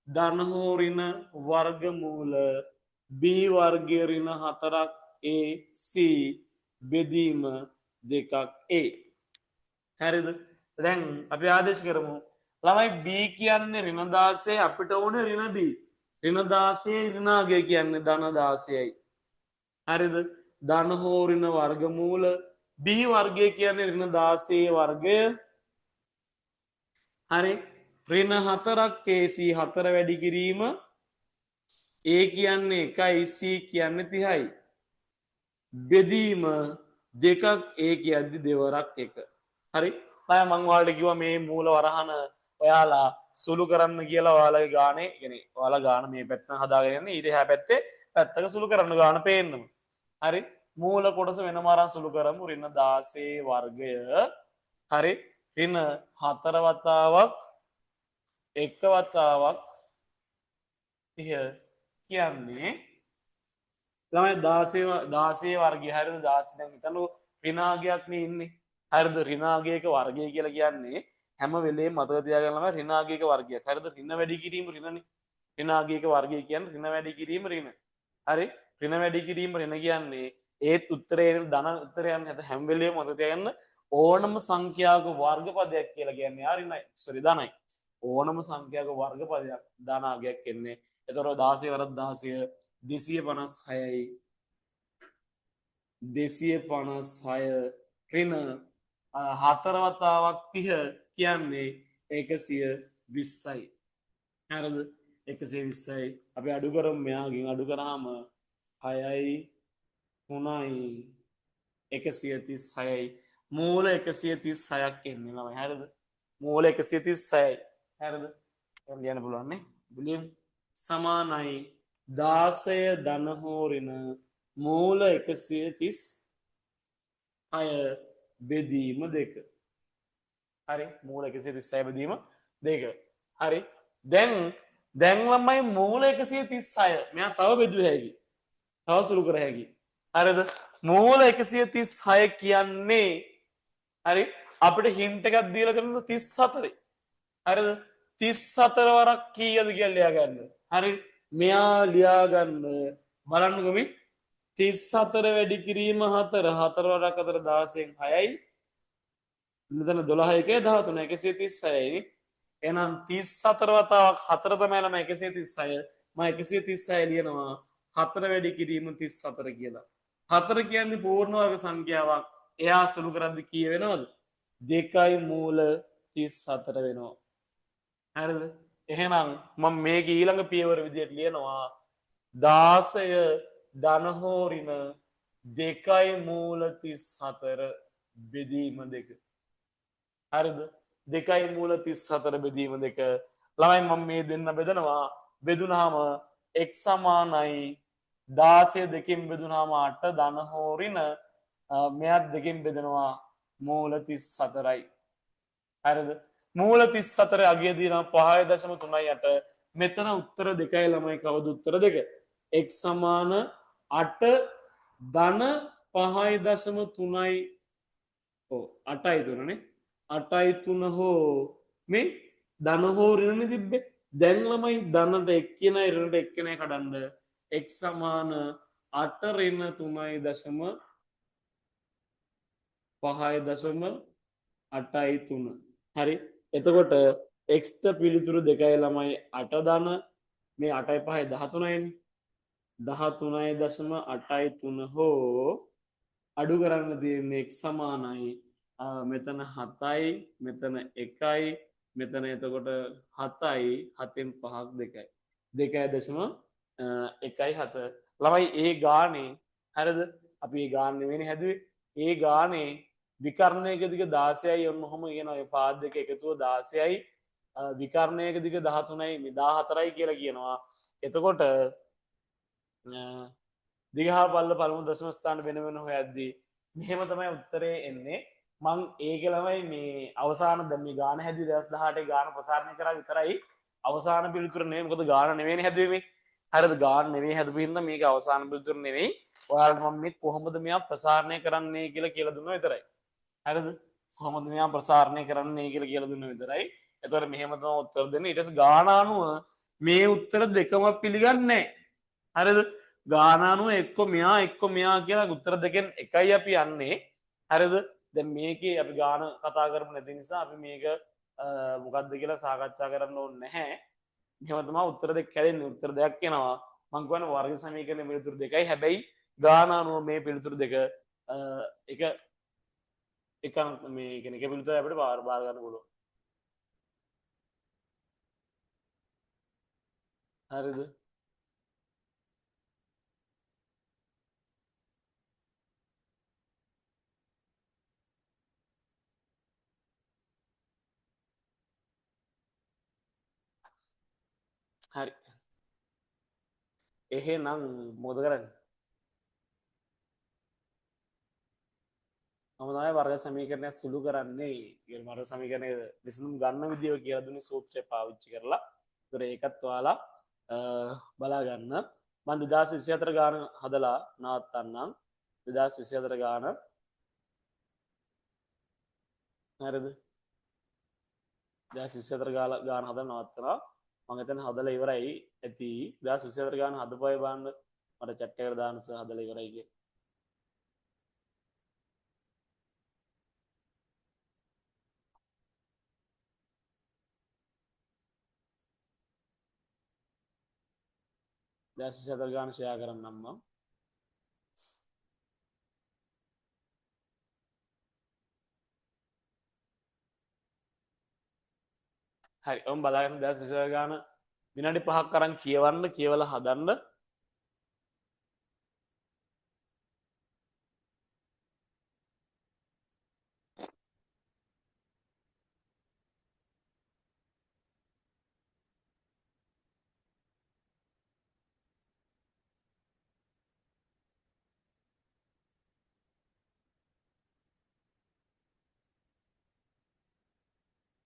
[SPEAKER 1] ධන හෝ ඍණ වර්ගමූල b වර්ගය ඍණ 4ක් a c බෙදීම 2ක් a හරිද දැන් අපි ආදේශ කරමු ළමයි b කියන්නේ ඍණ 16 අපිට ඕනේ ඍණ b ඍණ 16 ඍණාගය කියන්නේ ධන 16යි හරිද ධන හෝ ඍණ වර්ගමූල b වර්ගය කියන්නේ ඍණ 16 වර්ගය හරි ඍණ 4ක් ac 4 වැඩි කිරීම a කියන්නේ 1යි c කියන්නේ 30යි බෙදීම 2ක් a කියද්දි දෙවරක් 1 හරි මම ඔයාලට කිව්වා මේ මූල වරහන ඔයාලා සුළු කරන්න කියලා ඔයාලගේ ගානේ يعني ඔයාලා ගාන මේ පැත්තෙන් හදාගෙන යන්නේ ඊට එහා පැත්තේ පැත්තක සුළු කරන්න ගාන පේන්නම හරි මූල කොටස වෙනම අරන් සුළු කරමු ඍණ 16 වර්ගය හරි ඍණ 4 වතාවක් 1 වතාවක් 30 කියන්නේ ළමයි 16 වර්ගය හරිද 16 දැන් හිතන්නකෝ ඍණාගයක් නේ ඉන්නේ හරිද ඍණාගයක වර්ගය කියලා කියන්නේ හැම වෙලේම මතක තියාගන්න ළමයි ඍණාගයක වර්ගයක් හරිද ඍණ වැඩි කිරීම ඍණනේ ඍණාගයක වර්ගය කියන්නේ ඍණ වැඩි කිරීම ඍණ හරි ඍණ වැඩි කිරීම ඍණ කියන්නේ ඒත් උත්තරේ ධන උත්තරයන් නැත හැම වෙලේම මතක තියාගන්න ඕනම සංඛ්‍යාවක වර්ගපදයක් කියලා කියන්නේ ඍණයි ධනයි ඕනම සංඛ්‍යාවක වර්ගපදයක් ධනාගයක් එන්නේ එතකොට 16 වරක් 16 256යි 256 ඍණ 4 වතාවක් 30 කියන්නේ 120යි හරිද 120යි අපි අඩු කරමු මෙයාගෙන් අඩු කරාම 6යි 3යි 136යි මූල 136ක් එන්නේ ළමයි හරිද මූල 136යි හරිද එහෙනම් ලියන්න පුළුවන් නේ බුලියම් සමානයි 16 ධන හෝ ඍණ මූල 136 බෙදීම 2 හරි මූල 136 බෙදීම 2 හරි දැන් ළමයි මූල 136 මෙයා තව බෙදුව හැකි තව සුළු කර හැකි හරිද මූල 136 කියන්නේ හරි අපිට හින්ට් එකක් දීලා තියෙනවා 34 හරිද 34 වරක් කීයද කියලා ලියා ගන්න හරි මෙයා ලියා ගන්න බලන්නකෝ මේ 34 වැඩි කිරීම 4 4 වරක් අතර 16න් 6යි මෙතන 12 1 13 136යි එහෙනම් 34 වතාවක් 4 තමයි ළම 136 මම 136 ලියනවා 4 වැඩි කිරීම 34 කියලා 4 කියන්නේ පූර්ණ වර්ග සංඛ්‍යාවක් එයා සුළු කරද්දි කීය වෙනවද 2යි මූල 34 වෙනවා හරිද එහෙනම් මම මේක ඊළඟ පියවර විදිහට ලියනවා 16 ධන හෝ ඍණ 2යි මූල 34 බෙදීම 2 හරිද 2යි මූල 34 බෙදීම 2 ළමයි මම මේ දෙන්න බෙදනවා බෙදුනහම x සමානයි 16 දෙකෙන් බෙදුනහම 8 ධන හෝ ඍණ මෙයත් දෙකෙන් බෙදනවා මූල 34යි හරිද මූල 34 අගය දිනවා 5.38 මෙතන උත්තර දෙකයි ළමයි කවුද උත්තර දෙක x සමාන 8 ධන 5.3යි ඔව් 8යි 3නේ 8යි 3 හෝ මේ ධන හෝ ඍණනේ තිබ්බේ දැන් ළමයි ධනට එක්කෙනයි ඍණට එක්කෙනයි කඩන්න x සමාන 8 ඍණ 3.3 5.83 හරි එතකොට එක්ට පිළිතුරු දෙකයි ළමයි 8 ධන මේ 8යි 5යි 13යිනේ 13.83 හෝ අඩු කරන්න තියෙන්නේ එක් සමානයි මෙතන 7යි මෙතන 1යි මෙතන එතකොට 7යි 7න් 5ක් 2යි 2.1.7 ළමයි ඒ ගානේ හරිද අපි ඒ ගාන නෙවෙයිනේ හැදුවේ ඒ ගානේ විකර්ණයක දිග 16යි ඔන්න ඔහොම කියන ඔය පාද දෙක එකතුව 16යි විකර්ණයක දිග 13යි 14යි කියලා කියනවා එතකොට දිගහා පල්ල පළමු දශම ස්ථාන වෙන වෙන හොයද්දී මෙහෙම තමයි උත්තරේ එන්නේ මං ඒක ළමයි මේ අවසාන දැන් මේ ගාන හැදුවේ 2018 ගාන ප්‍රසාරණය කරා විතරයි අවසාන පිළිතුර නෙවෙයි මොකද ගාන නෙවෙයිනේ හැදුවේ මේ හරිද ගාන නෙවෙයි හැදපු හින්දා මේක අවසාන පිළිතුර නෙවෙයි ඔයාලට මම මේ කොහොමද මෙයා ප්‍රසාරණය කරන්නේ කියලා දුන්නා විතරයි හරිද කොහොමද මෙයා ප්‍රසාරණය කරන්නේ කියලා දුන්නා විතරයි එතකොට මෙහෙම තමයි උත්තර දෙන්නේ ඊට පස්සේ ගාන අනුව මේ උත්තර දෙකම පිළිගන්නේ නැහැ හරිද ගානානුව එක්ක මෙයා කියලා උත්තර දෙකෙන් එකයි අපි යන්නේ හරිද දැන් මේකේ අපි ගාන කතා කරමු නැති නිසා අපි මේක මොකක්ද කියලා සාකච්ඡා කරන්න ඕනේ නැහැ මෙහෙම තමයි උත්තර දෙක කැදෙන්නේ උත්තර දෙකක් එනවා මම කියන්නේ වර්ග සමීකරණයේ පිළිතුරු දෙකයි හැබැයි ගානානුව මේ පිළිතුරු දෙක එක එක මේ කියන්නේ එක පිළිතුර අපිට බාර ගන්න පුළුවන් හරිද හරි එහෙනම් මොකද කරන්නේ මම තමයි වර්ග සමීකරණය සුළු කරන්නේ වර්ග සමීකරණය විසඳුම් ගන්න විදිය කියලා දුන්නේ සූත්‍රය පාවිච්චි කරලා. ඒතර ඒකත් ඔයාලා බලා ගන්න. මම 2024 ගාන හදලා නවත්තන්නම්. 2024 ගාන හරිද? 2024 ගාන හදලා නවත්තනවා. මම එතන හදලා ඉවරයි. ඇති 2024 ගාන හදපුවයි බලන්න. මට chat එකට දාන්න හදලා ඉවරයි කිය. දැස් ගාන ෂෙයා කරන්නම් මම. හරි ඔවුන් බලාගන්න දැස් ගාන විනාඩි 5ක් අරන් කියවන්න කියවලා හදන්න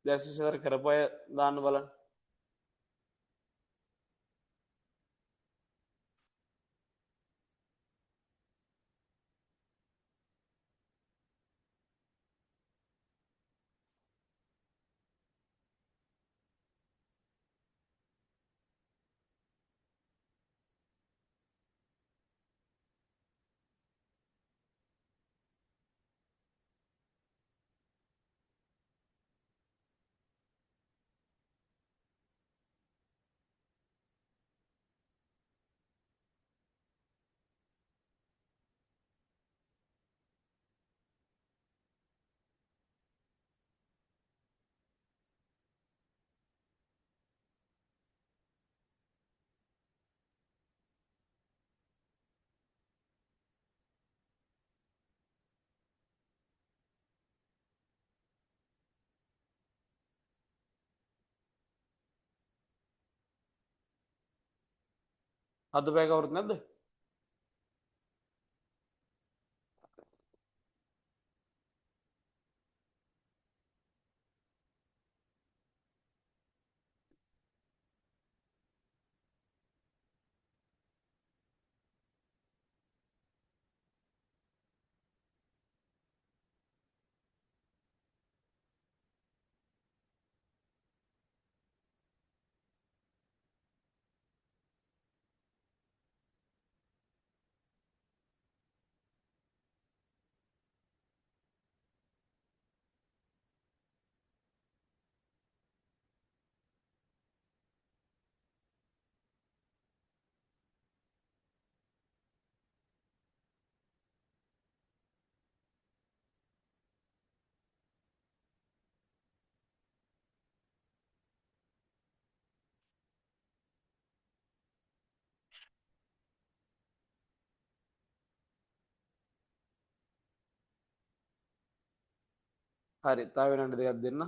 [SPEAKER 1] දැස් කරපු අය දාන්න බලන්න හදපෑ කවුරුත් නැද්ද හරි තව විනාඩි දෙකක් දෙන්න.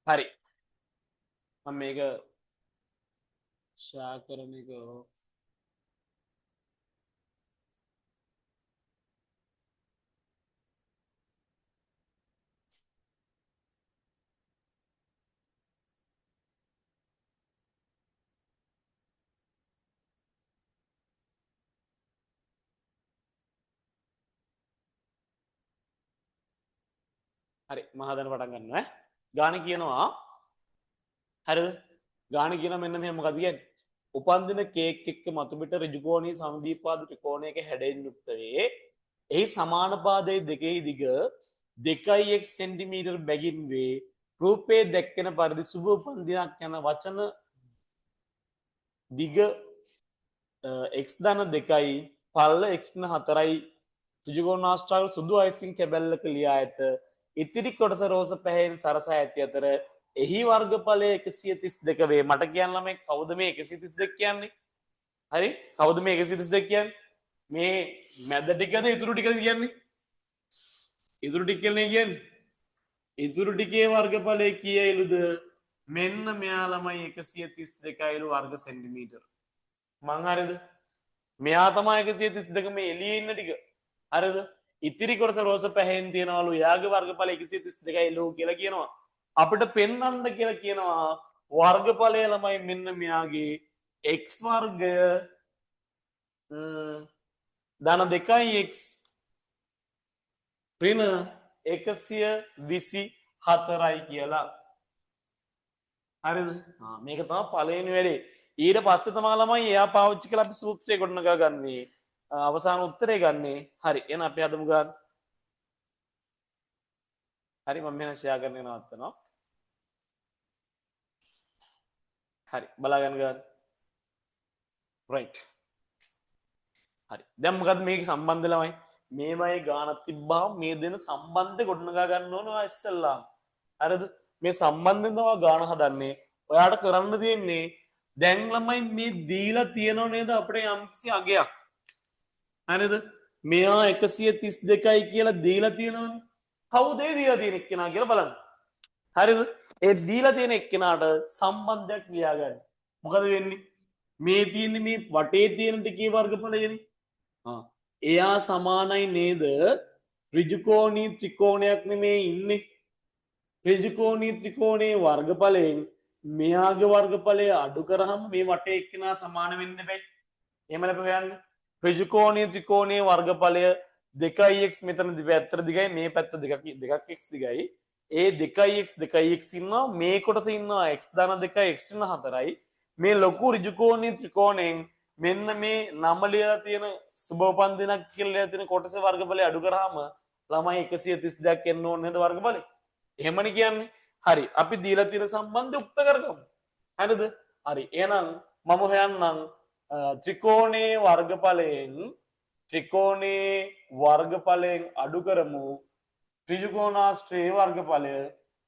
[SPEAKER 1] හරි මම මේක ෂෙයා කරන එක හරි මම හදන්න පටන් ගන්නවා ඈ. ගාන කියනවා හරිද? ගාන කියන මෙන්න මෙහෙම මොකද කියන්නේ? උපන්දින කේක් එක්ක මතුපිට ඍජුකෝණී සමදීපාද ත්‍රිකෝණයක හැඩයෙන් යුක්ත වේ. එහි සමානපාදයේ දෙකෙහි දිග 2x සෙන්ටිමීටර් බැගින් වේ. රූපයේ දැක්වෙන පරිදි සුබ උපන්දිනක් යන වචන දිග x ධන 2යි පල්ල x ධන 4යි ත්‍රිකෝණාශ්‍රාව සුදු අයිසින් කැබැල්ලක ලියා ඇත. ඉතිරි කොටස රෝස පැහැයෙන් සරසා ඇති අතර එහි වර්ගඵලය 132 වේ. මට කියන්න ළමයි කවුද මේ 132 කියන්නේ? හරි? කවුද මේ 132 කියන්නේ? මේ මැද ටිකද ඉතුරු ටිකද කියන්නේ? ඉතුරු ටික කියන්නේ. ඉතුරු ටිකේ වර්ගඵලය කීයයිලුද? මෙන්න මෙයා ළමයි 132යිලු වර්ග සෙන්ටිමීටර. මං හරිද? මෙයා තමයි 132 මේ එළියේ ඉන්න ටික. හරිද? ඉතිරි කොටස රෝස පැහැයෙන් තියනවලු. එයාගේ වර්ගඵලය 132යිලු කියලා කියනවා. අපිට පෙන්වන්න කියලා කියනවා වර්ගඵලය ළමයි මෙන්න මෙයාගේ x වර්ගය ධන 2x ඍණ 124යි කියලා. හරිද? මේක තමයි පළවෙනි වැඩේ. ඊට පස්සේ තමයි ළමයි එයා පාවිච්චි කරලා අපි සූත්‍රය ගොඩනගා ගන්නේ. අවසාන උත්තරේ ගන්නේ. හරි. එහෙනම් අපි අදමු ගන්න. හරි මම මෙහෙම ෂෙයා කරන්න නවත්තනවා. හරි බලාගන්න ගන්න. රයිට්. හරි. දැන් මොකද මේක සම්බන්ධ ළමයි? මේමයි ගානක් තිබ්බාම මේ දෙන සම්බන්ධය ගොඩනගා ගන්න ඕනවා ඉස්සෙල්ලා. හරිද? මේ සම්බන්ධයෙන් තමයි ගාන හදන්නේ. ඔයාට කරන්න තියෙන්නේ දැන් ළමයි මේ දීලා තියෙනව නේද අපිට යම්කිසි අගයක්. හරිද? මෙයා 132යි කියලා දීලා තියෙනවනේ. කවුද ඒ දීලා තියෙන එක්කෙනා කියලා බලන්න. හරිද? ඒ දීලා තියෙන එක්කෙනාට සම්බන්ධයක් ලියාගන්න. මොකද වෙන්නේ? මේ තියෙන්නේ මේ වටේ තියෙන ටිකේ වර්ගඵලයනේ. එයා සමානයි නේද ඍජුකෝණී ත්‍රිකෝණයක් නෙමේ ඉන්නේ. ඍජුකෝණී ත්‍රිකෝණයේ වර්ගඵලයෙන් මෙයාගේ වර්ගඵලය අඩු කරාම මේ වටේ එක්කෙනා සමාන වෙන්න බෑ. එහෙම ලැබ හොයන්න. ඍජුකෝණී ත්‍රිකෝණයේ වර්ගඵලය 2x මෙතන පැත්තට දිගයි මේ පැත්ත 2x දිගයි. ඒ 2x 2x ඉන්නවා මේ කොටස ඉන්නවා x ධන 2 x ධන 4යි. මේ ලොකු ඍජුකෝණී ත්‍රිකෝණයෙන් මෙන්න මේ නම ලියලා තියෙන සුභෝපන් දිනක් කියලා ලියලා තියෙන කොටසේ වර්ගඵලය අඩු කරාම ළමයි 132ක් එන්න ඕනේ නේද වර්ගඵලය? එහෙමනේ කියන්නේ. හරි. අපි දීලා තියෙන සම්බන්ධය උක්ත කරගමු. හරිද? හරි. එහෙනම් මම හොයන්නම් ත්‍රිකෝණයේ වර්ගඵලයෙන් අඩු කරමු ත්‍රිජුකෝණාශ්‍රයේ වර්ගඵලය.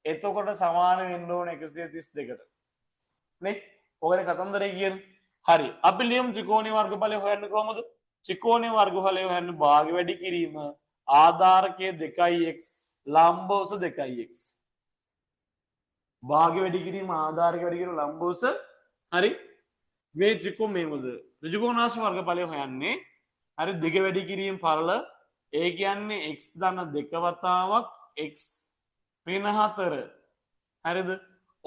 [SPEAKER 1] එතකොට සමාන වෙන්න ඕනේ 132ට. නේ? ඔයගොල්ලෝ කතන්දරේ කියන්නේ. හරි. අපි ලියමු ත්‍රිකෝණයේ වර්ගඵලය හොයන්න කොහොමද? ත්‍රිකෝණයේ වර්ගඵලය හොයන්න භාග වැඩි කිරීම ආධාරකයේ 2x ලම්බෝස 2x. භාග වැඩි කිරීම ආධාරක වැඩි කිරීම ලම්බෝස. හරි. මේ ත්‍රිකෝණයේද ත්‍රිකෝණාශ්‍ර වර්ගඵලය හොයන්නේ. හරි දෙක වැඩි කිරීම පළල ඒ කියන්නේ x ධන 2 වතාවක් x ඍණ 4. හරිද?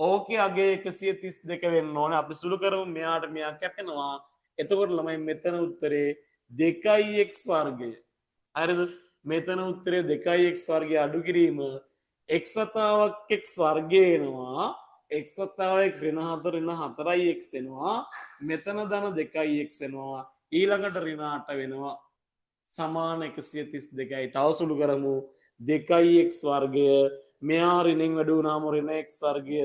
[SPEAKER 1] ඕකේ අගේ 132 වෙන්න ඕනේ. අපි සුළු කරමු මෙයාට මෙයා කැපෙනවා. එතකොට ළමයි මෙතන උත්තරේ 2x වර්ගය. හරිද? මෙතන උත්තරේ 2x වර්ගය අඩු කිරීම x වතාවක් x වර්ගය එනවා. x වතාවක් ඍණ 4 ඍණ 4යි x වෙනවා. මෙතන ධන 2x වෙනවා. ඊළඟට ඍණ 8 වෙනවා. සමාන 132යි. තව සුළු කරමු 2x වර්ගය මෙයා ඍණෙන් වැඩි වුණාම ඍණ x වර්ගය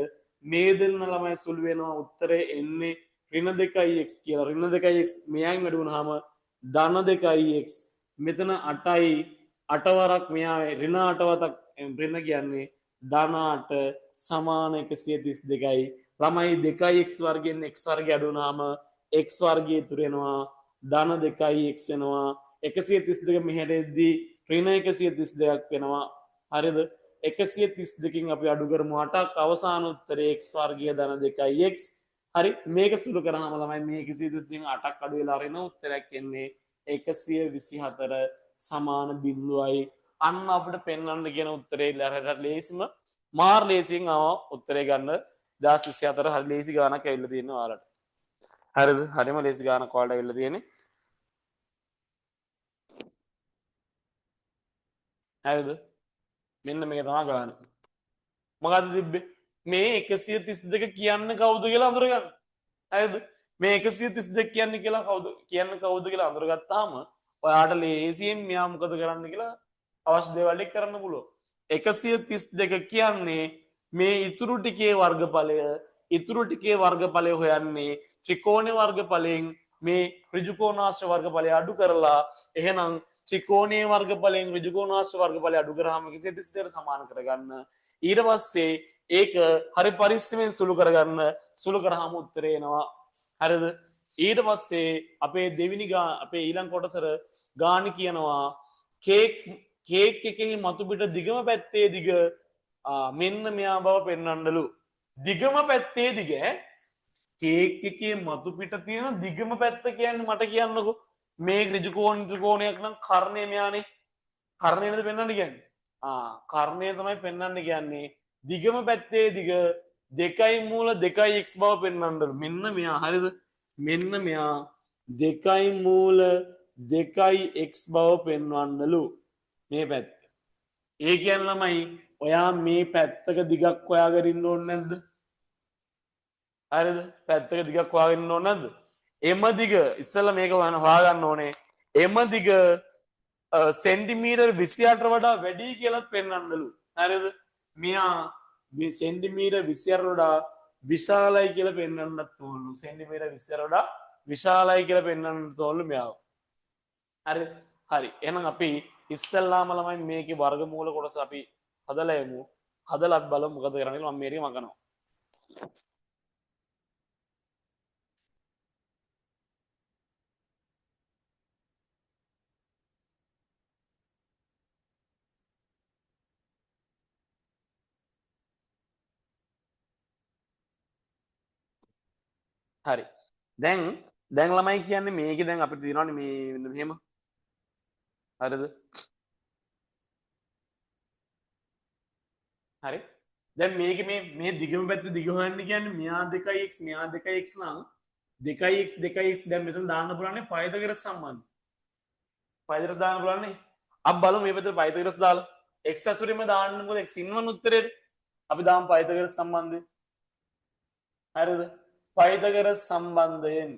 [SPEAKER 1] මේ දෙන්න ළමයි සුළු වෙනවා. උත්තරේ එන්නේ ඍණ 2x කියලා. ඍණ 2x මෙයන් වැඩි වුණාම ධන 2x මෙතන 8යි 8 වරක් මෙයා ඍණ 8 වතක් ඍණ කියන්නේ ධන 8 සමාන 132යි. ළමයි 2x වර්ගයෙන් x වර්ගය අඩු වුණාම x වර්ගය ඉතුරු වෙනවා ධන 2x වෙනවා. 132 මෙහෙට එද්දී ඍණ 132ක් වෙනවා. හරිද? 132කින් අපි අඩු කරමු 8ක්. අවසාන උත්තරේ x වර්ගය ධන 2x. හරි. මේක සුළු කරාම ළමයි මේ 132කින් 8ක් අඩු වෙලා ඍණ උත්තරයක් එන්නේ 124 සමාන බිඳුවයි. අන්න අපිට පෙන්වන්න කියන උත්තරේ ලේසිම මාර් ලේසියෙන් උත්තරේ ගන්න 2024 හරි ලේසි ගානක් ඇවිල්ලා තියෙනවා ඔයාලට. හරිද? හරිම ලේසි ගානක් ඔයාලට ඇවිල්ලා තියෙන්නේ. හරිද? මෙන්න මේක තමයි ගාන. මොකද්ද තිබ්බේ? මේ 132 කියන්නේ කවුද කියලා අඳුරගන්න. හරිද? මේ 132 කියන්නේ කවුද කියලා අඳුරගත්තාම ඔයාට ලේසියෙන් මෙයා මොකද කරන්න කියලා අවශ්‍ය දේවල් ටික කරන්න පුළුවන්. 132 කියන්නේ මේ ඉතුරු ටිකේ වර්ගඵලය හොයන්නේ ත්‍රිකෝණයේ වර්ගඵලයෙන් මේ ඍජුකෝණාශ්‍ර වර්ගඵලය අඩු කරලා එහෙනම් ත්‍රිකෝණයේ වර්ගඵලයෙන් ඍජුකෝණාශ්‍ර වර්ගඵලය අඩු කරාම 132ට සමාන කරගන්න. ඊට පස්සේ ඒක හරි පරිස්සමෙන් සුළු කරාම උත්තරේ එනවා. හරිද? ඊට පස්සේ අපේ ඊළඟ කොටසට ගාන කියනවා කේක් එකේ මතු පිට දිගම පැත්තේ දිග මෙන්න මෙයා බව පෙන්වන්නලු. දිගම පැත්තේ දිග කේක් එකේ මතු පිට තියෙන දිගම පැත්ත කියන්නේ මට කියන්නකෝ. මේ ත්‍රිකෝණයක් නම් කර්ණය මෙයානේ. කර්ණය නේද පෙන්වන්න කියන්නේ? කර්ණය තමයි පෙන්වන්න කියන්නේ. දිගම පැත්තේ දිග 2 මූල 2x බව පෙන්වන්නලු. මෙන්න මෙයා. හරිද? මෙන්න මෙයා දෙකයි මූල දෙකයි x බව පෙන්වන්නලු මේ පැත්ත. ඒ කියන්නේ ළමයි ඔයා මේ පැත්තක දිගක් හොයාගෙන ඉන්න ඕනේ නැද්ද? හරිද? පැත්තක දිගක් හොයාගෙන ඉන්න ඕනේ නැද්ද? එම දිග ඉස්සෙල්ලා මේක හොයාගන්න ඕනේ. එම දිග සෙන්ටිමීටර් 28ට වඩා වැඩි කියලා පෙන්වන්නලු. හරිද? මෙයා මේ සෙන්ටිමීටර් 28ට වඩා විශාලයි කියලා පෙන්වන්නත් ඕනලු. සෙන්ටිමීටර් 28ට වඩා විශාලයි කියලා පෙන්වන්නත් ඕනලු මෙයාව. හරි. හරි. එහෙනම් අපි ඉස්සෙල්ලාම ළමයි මේකේ වර්ගමූල කොටස අපි හදලා යමු. හදලා අපි බලමු මොකද කරන්නේ කියලා. මම මේක මකනවා. හරි. දැන් ළමයි කියන්නේ මේකේ දැන් අපිට තියෙනවානේ මේ මෙහෙම. හරිද? හරි. දැන් මේක මේ දිගම පැත්ත දිග හොයන්න කියන්නේ මෙයා 2x මෙයා 2x නම් 2x 2x දැන් මෙතන දාන්න පුළුවන්නේ පයිතගොරස් සම්බන්ධය. පයිතගොරස් දාන්න පුළුවන්නේ. අපි බලමු මේ පැත්තට පයිතගොරස් දාලා x අසුරෙම දාන්න මොකද x ඉන්නවන උත්තරේ. අපි දාමු පයිතගොරස් සම්බන්ධය. හරිද? පයිතගොරස් සම්බන්ධයෙන්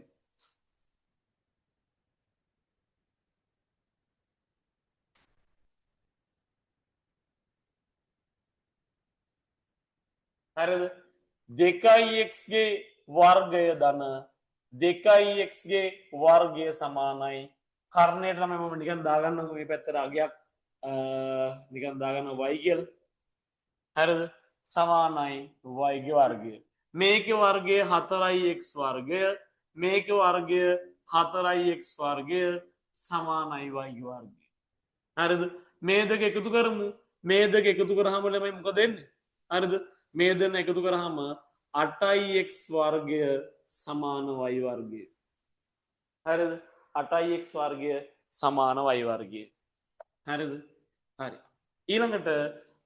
[SPEAKER 1] හරිද? 2x ගේ වර්ගය ධන 2x ගේ වර්ගය සමානයි කර්ණයට තමයි මම නිකන් දාගන්නකො මේ පැත්තට අගයක් නිකන් දාගන්න y කියලා. හරිද? සමානයි y ගේ වර්ගය. මේකේ වර්ගය 4x වර්ගය මේකේ වර්ගය 4x වර්ගය සමානයි y ගේ වර්ගය. හරිද? මේ දෙක එකතු කරමු. මේ දෙක එකතු කරාම ළමයි මොකද වෙන්නේ? හරිද? මේ දෙන්න එකතු කරාම 8x වර්ගය සමාන y වර්ගය. හරිද? 8x වර්ගය සමාන y වර්ගය. හරිද? හරි. ඊළඟට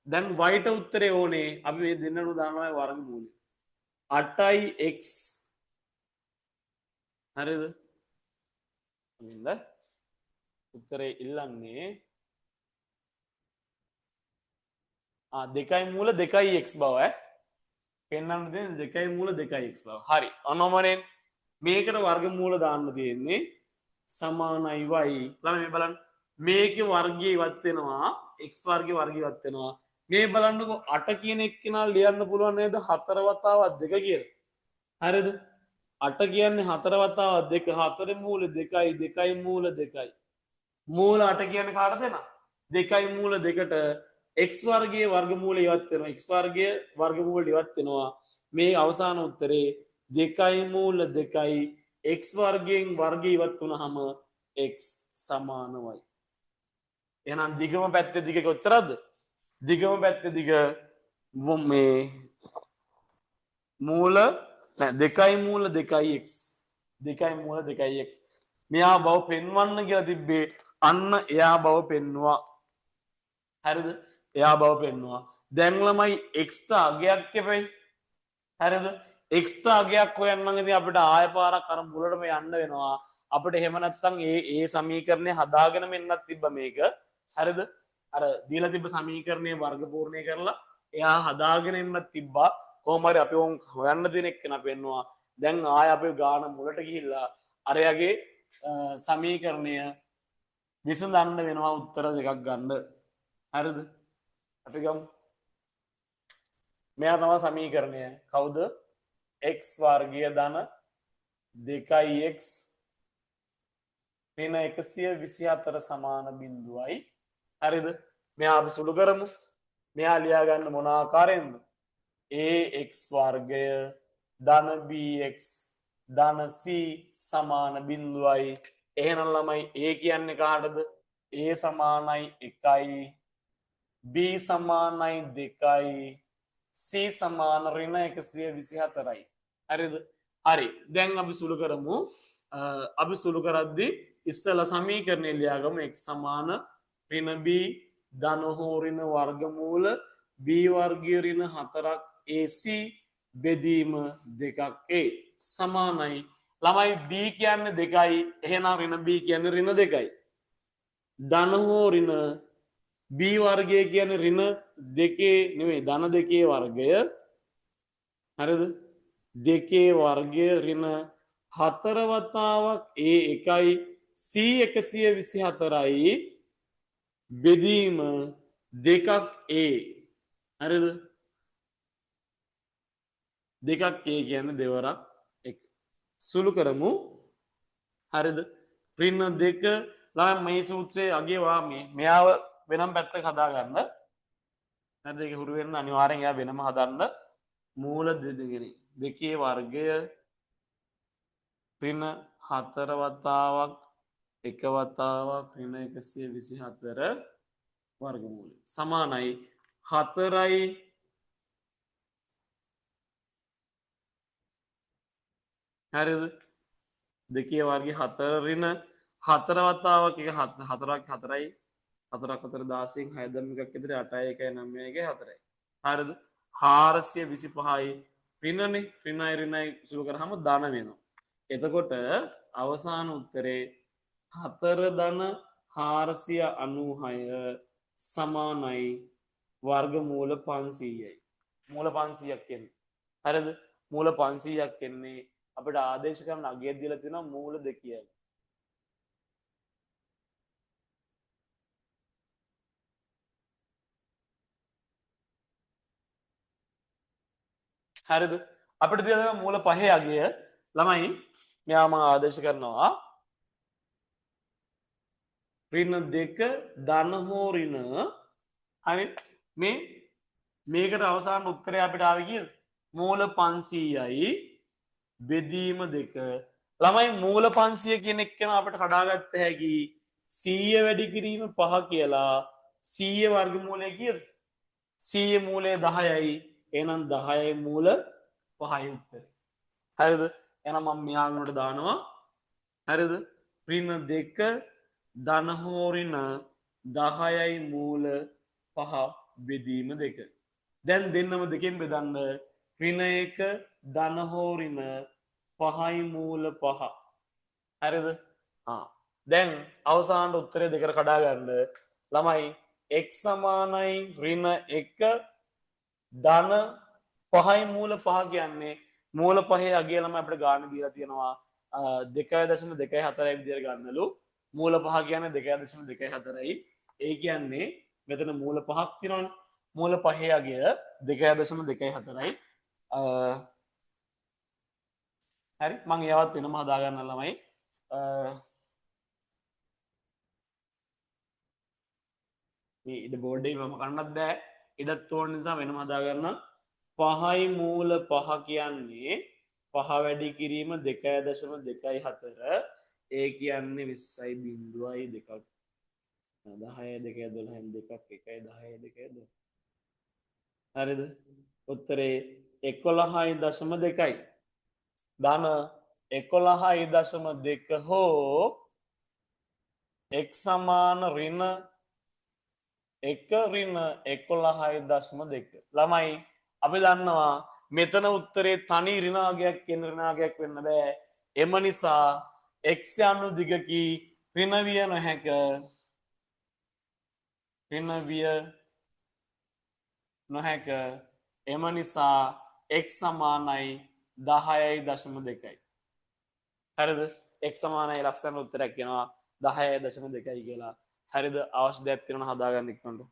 [SPEAKER 1] දැන් y ට උත්තරේ ඕනේ අපි මේ දෙන්නට දානවා වර්ගමූලය. 8x හරිද? මෙන්න උත්තරේ ඉල්ලන්නේ දෙකයි මූල දෙකයි x බව පෙන්වන්න දෙන්නේ දෙකයි මූල දෙකයි x බව. හරි. අනෝමරෙන් මේකට වර්ගමූල දාන්න තියෙන්නේ සමානයි y. ළමයි මේ බලන්න. මේකේ වර්ගය ඉවත් වෙනවා x වර්ගයේ වර්ගය ඉවත් වෙනවා. මේ බලන්නකො 8 කියන එක්කෙනා ලියන්න පුළුවන් නේද 4 වතාවක් 2 කියලා. හරිද? 8 කියන්නේ 4 වතාවක් 2 4 මූල 2යි 2යි මූල 2යි. මූල 8 කියන්නේ කාටද එන? 2යි මූල 2ට x වර්ගයේ වර්ගමූල ඉවත් වෙනවා. x වර්ගයේ වර්ගමූල ඉවත් වෙනවා. මේ අවසාන උත්තරේ 2යි මූල 2යි x වර්ගයෙන් වර්ගය ඉවත් වුණාම x සමානයි. එහෙනම් දිගම පැත්තේ දිග කොච්චරද? දිගම පැත්තේ දිග මේ මූල දෙකයි මූල දෙකයි x දෙකයි මූල දෙකයි x මෙයා බව පෙන්වන්න කියලා තිබ්බේ අන්න එයා බව පෙන්නවා. හරිද? එයා බව පෙන්නවා. දැන් ළමයි x ට අගයක් එපෙයි. හරිද? x ට අගයක් හොයන්න නම් ඉතින් අපිට ආය පාරක් අර මුලටම යන්න වෙනවා. අපිට එහෙම නැත්නම් ඒ සමීකරණය හදාගෙන මෙන්නත් තිබ්බ මේක. හරිද? අර දීලා තිබ්බ සමීකරණය වර්ග පූර්ණය කරලා එයා හදාගෙන එන්නත් තිබ්බා. කොහොම හරි අපි හොයන්න දෙන එක්කන පෙන්නවා. දැන් ආය අපි ගාන මුලට ගිහිල්ලා අරයාගේ සමීකරණය විසඳන්න වෙනවා උත්තර දෙකක් ගන්න. හරිද? අපි ගමු. මෙයා තමයි සමීකරණය. කවුද? x වර්ගය ධන 2x ඍණ 124 සමාන බිඳුවයි. හරිද? මෙයා අපි සුළු කරමු. මෙයා ලියා ගන්න මොන ආකාරයෙන්ද? ax වර්ගය ධන bx ධන c සමාන බිඳුවයි. එහෙනම් ළමයි a කියන්නේ කාටද? a සමානයි 1යි b සමානයි 2යි c සමාන ඍණ 124යි. හරිද? හරි. දැන් අපි සුළු කරමු. අපි සුළු කරද්දී ඉස්සෙල්ලා සමීකරණය ලියාගමු x සමාන ඍණ b ධන හෝ ඍණ වර්ගමූල b වර්ගය ඍණ 4ක් ac බෙදීම 2ක් a සමානයි ළමයි B කියන්නේ 2යි. එහෙනම් ඍණ B කියන්නේ ඍණ 2යි. ධන හෝ ඍණ B වර්ගය කියන්නේ ඍණ 2 නෙවෙයි ධන 2 වර්ගය. හරිද? 2 වර්ගය ඍණ 4 වතාවක් A1යි C124යි බෙදීම 2ක් A. හරිද? 2ක් A කියන්නේ දෙවරක් 1. සුළු කරමු. හරිද? ඍණ 2 ළමයි මේ සූත්‍රයේ අගේ වා මෙයාව වෙනම පැත්තක හදා ගන්න. හරිද? ඒක හුරු වෙන්න අනිවාර්යෙන් එයා වෙනම හදන්න. මූල දෙකේ වර්ගය ඍණ 4 වතාවක් 1 වතාවක් ඍණ 124 වර්ගමූලය සමානයි 4යි හරිද? දෙකේ වර්ගය 4 ඍණ 4 වතාවක් එක 4ක් 4යි 4ක් 4 16න් 6 දැම්ම එකක් ඉදිරි 8යි 1යි 9යි 4යි. හරිද? 425යි ඍණනේ ඍණයි ඍණයි සුළු කරාම ධන වෙනවා. එතකොට අවසාන උත්තරේ 4 ධන 496 සමානයි වර්ගමූල 500යි. මූල 500ක් එන්නේ. හරිද? මූල 500ක් එන්නේ අපිට ආදේශ කරන අගය දීලා තියෙනවා මූල 2 කියලා. හරිද? අපිට දීලා තියෙනවා මූල 5 අගය ළමයි මෙයා මම ආදේශ කරනවා ඍණ 2 ධන හෝ ඍණ හරි මේ මේකට අවසාන උත්තරය අපිට ආවේ කීයද? මූල 500යි බෙදීම 2. ළමයි මූල 500 කියන එක නම් අපිට කඩාගත්ත හැකි 100 වැඩි කිරීම 5 කියලා 100 වර්ගමූලය කීයද? 100 මූලය 10යි. එහෙනම් 10යි මූල 5යි උත්තරේ. හරිද? එහෙනම් මම මෙයාලට දානවා. හරිද? ඍණ 2 ධන හෝ ඍණ 10යි මූල 5 බෙදීම 2. දැන් දෙන්නම දෙකෙන් බෙදන්න ඍණ 1 ධන හෝ ඍණ 5යි මූල 5. හරිද? දැන් අවසාන උත්තරේ දෙකට කඩා ගන්න ළමයි x සමානයි ඍණ 1 ධන 5යි මූල 5 කියන්නේ මූල 5 අගය ළමයි අපිට ගාණ දීලා තියෙනවා 2.24යි විදියට ගන්නලු මූල 5 කියන්නේ 2.24යි ඒ කියන්නේ මෙතන මූල 5ක් තියෙනවනේ මූල 5 අගය 2.24යි හරි මම ඒවත් වෙනම හදා ගන්න ළමයි මේ ඉඩ බෝඩ්ඩේ මම කරන්නත් බෑ ඉඩත් ඕන නිසා වෙනම හදා ගන්න 5යි මූල 5 කියන්නේ 5 වැඩි කිරීම 2.24 ඒ කියන්නේ 20යි බිංදුවයි 2ක් 10යි 2.12න් 2ක් 1යි 10යි 2.12 හරිද උත්තරේ 11.2යි ධන 11.2 හෝ x සමාන ඍණ 1 ඍණ 11.2 ළමයි අපි දන්නවා මෙතන උත්තරේ තනි ඍණාගයක් කියන ඍණාගයක් වෙන්න බෑ එම නිසා x යනු දිගකි ඍණ විය නොහැක ඍණ විය නොහැක එම නිසා x සමානයි 10.2යි හරිද x සමානයි ලස්සන උත්තරයක් එනවා 10.2යි කියලා හරිද අවශ්‍ය දෙයක් තියෙනවා හදාගන්න ඉක්මනට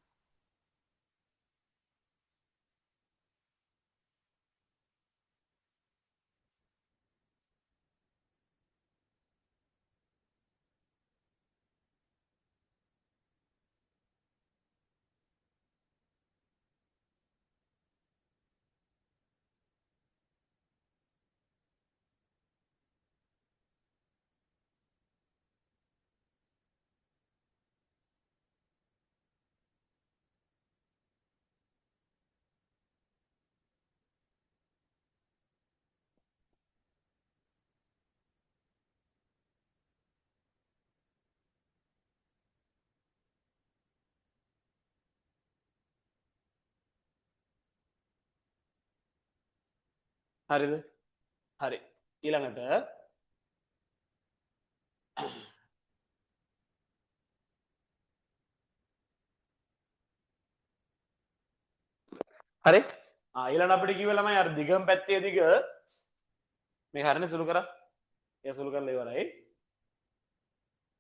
[SPEAKER 1] හරිද හරි ඊළඟට හරි ඊළඟ අපිට කිව්ව ළමයි අර දිගම පැත්තේ දිග මේ හරිනේ සුළු කරා ඒ සුළු කරලා ඉවරයි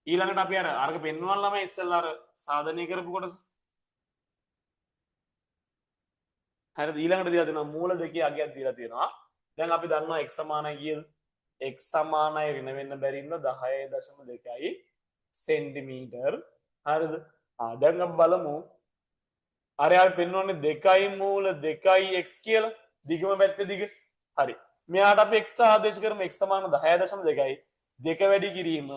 [SPEAKER 1] ඊළඟට අපි අර අරක පෙන්වන්න ළමයි ඉස්සෙල්ලා අර සාධනය කරපු කොටස හරිද ඊළඟට දීලා තියෙනවා මූල දෙකේ අගයක් දීලා තියෙනවා දැන් අපි දන්නවා x සමානයි කීයද x සමානයි ඍණ වෙන්න බැරි ඉන්න 10.2යි සෙන්ටිමීටර් හරිද දැන් අපි බලමු අර යාර පෙන්වන්නේ 2යි මූල 2යි x කියලා දිගම පැත්තේ දිග හරි මෙයාට අපි x ආදේශ කරමු x සමාන 10.2යි දෙක වැඩි කිරීම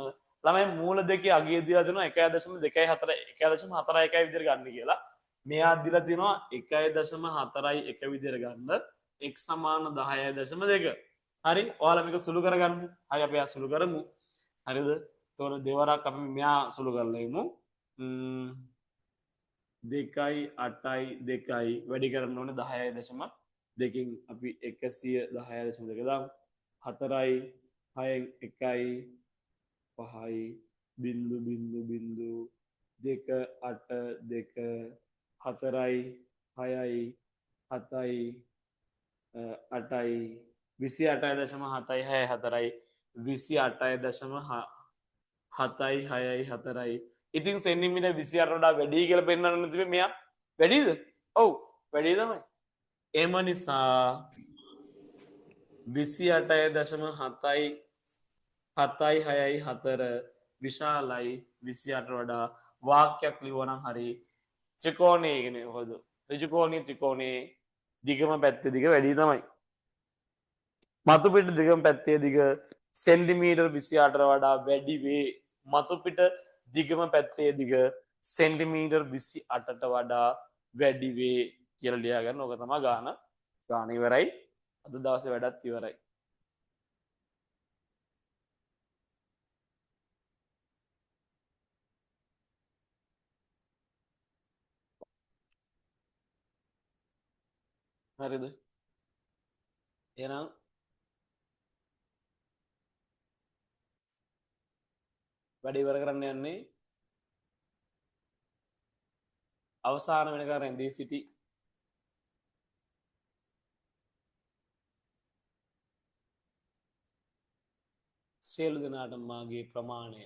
[SPEAKER 1] ළමයි මූල දෙකේ අගය දීලා දෙනවා 1.24 1.41 විදිහට ගන්න කියලා මෙයා දීලා තියෙනවා 1.41 විදිහට ගන්න x සමාන 10.2 හරි ඔයාලා මේක සුළු කරගන්න හරි අපි ආ සුළු කරමු හරිද එතකොට දෙවරක් අපි මෙයා සුළු කරලා ඉමු 2යි 8යි 2යි වැඩි කරන්න ඕනේ 10.2කින් අපි 110.2 දාමු 4යි 6න් 1යි 5යි බිංදු බිංදු බිංදු 2 8 2 4යි 6යි 7යි 8යි 28.7යි 4යි 28.7යි 6යි 4යි ඉතින් සෙන්ටිමීටර් 28ට වඩා වැඩි කියලා පෙන්වන්න තිබේ මෙයා වැඩිද? ඔව් වැඩි තමයි. එම නිසා 28.7යි 7යි 6යි 4 විශාලයි 28ට වඩා වාක්‍යයක් ලියවනම් හරි ත්‍රිකෝණයේ කියන්නේ මොකද? ඍජුකෝණී ත්‍රිකෝණයේ දිගම පැත්තේ දිග වැඩි තමයි. මතු පිට දිගම පැත්තේ දිග සෙන්ටිමීටර් 28ට වඩා වැඩි වේ. මතු පිට දිගම පැත්තේ දිග සෙන්ටිමීටර් 28ට වඩා වැඩි වේ කියලා ලියා ගන්න. ඕක තමයි ගාන. ගාන ඉවරයි. අද දවසේ වැඩත් ඉවරයි. හරිද? එහෙනම් වැඩ ඉවර කරන්න යන්නේ අවසාන වෙනකන් රැඳී සිටි සියලු දෙනාට මාගේ ප්‍රමාණය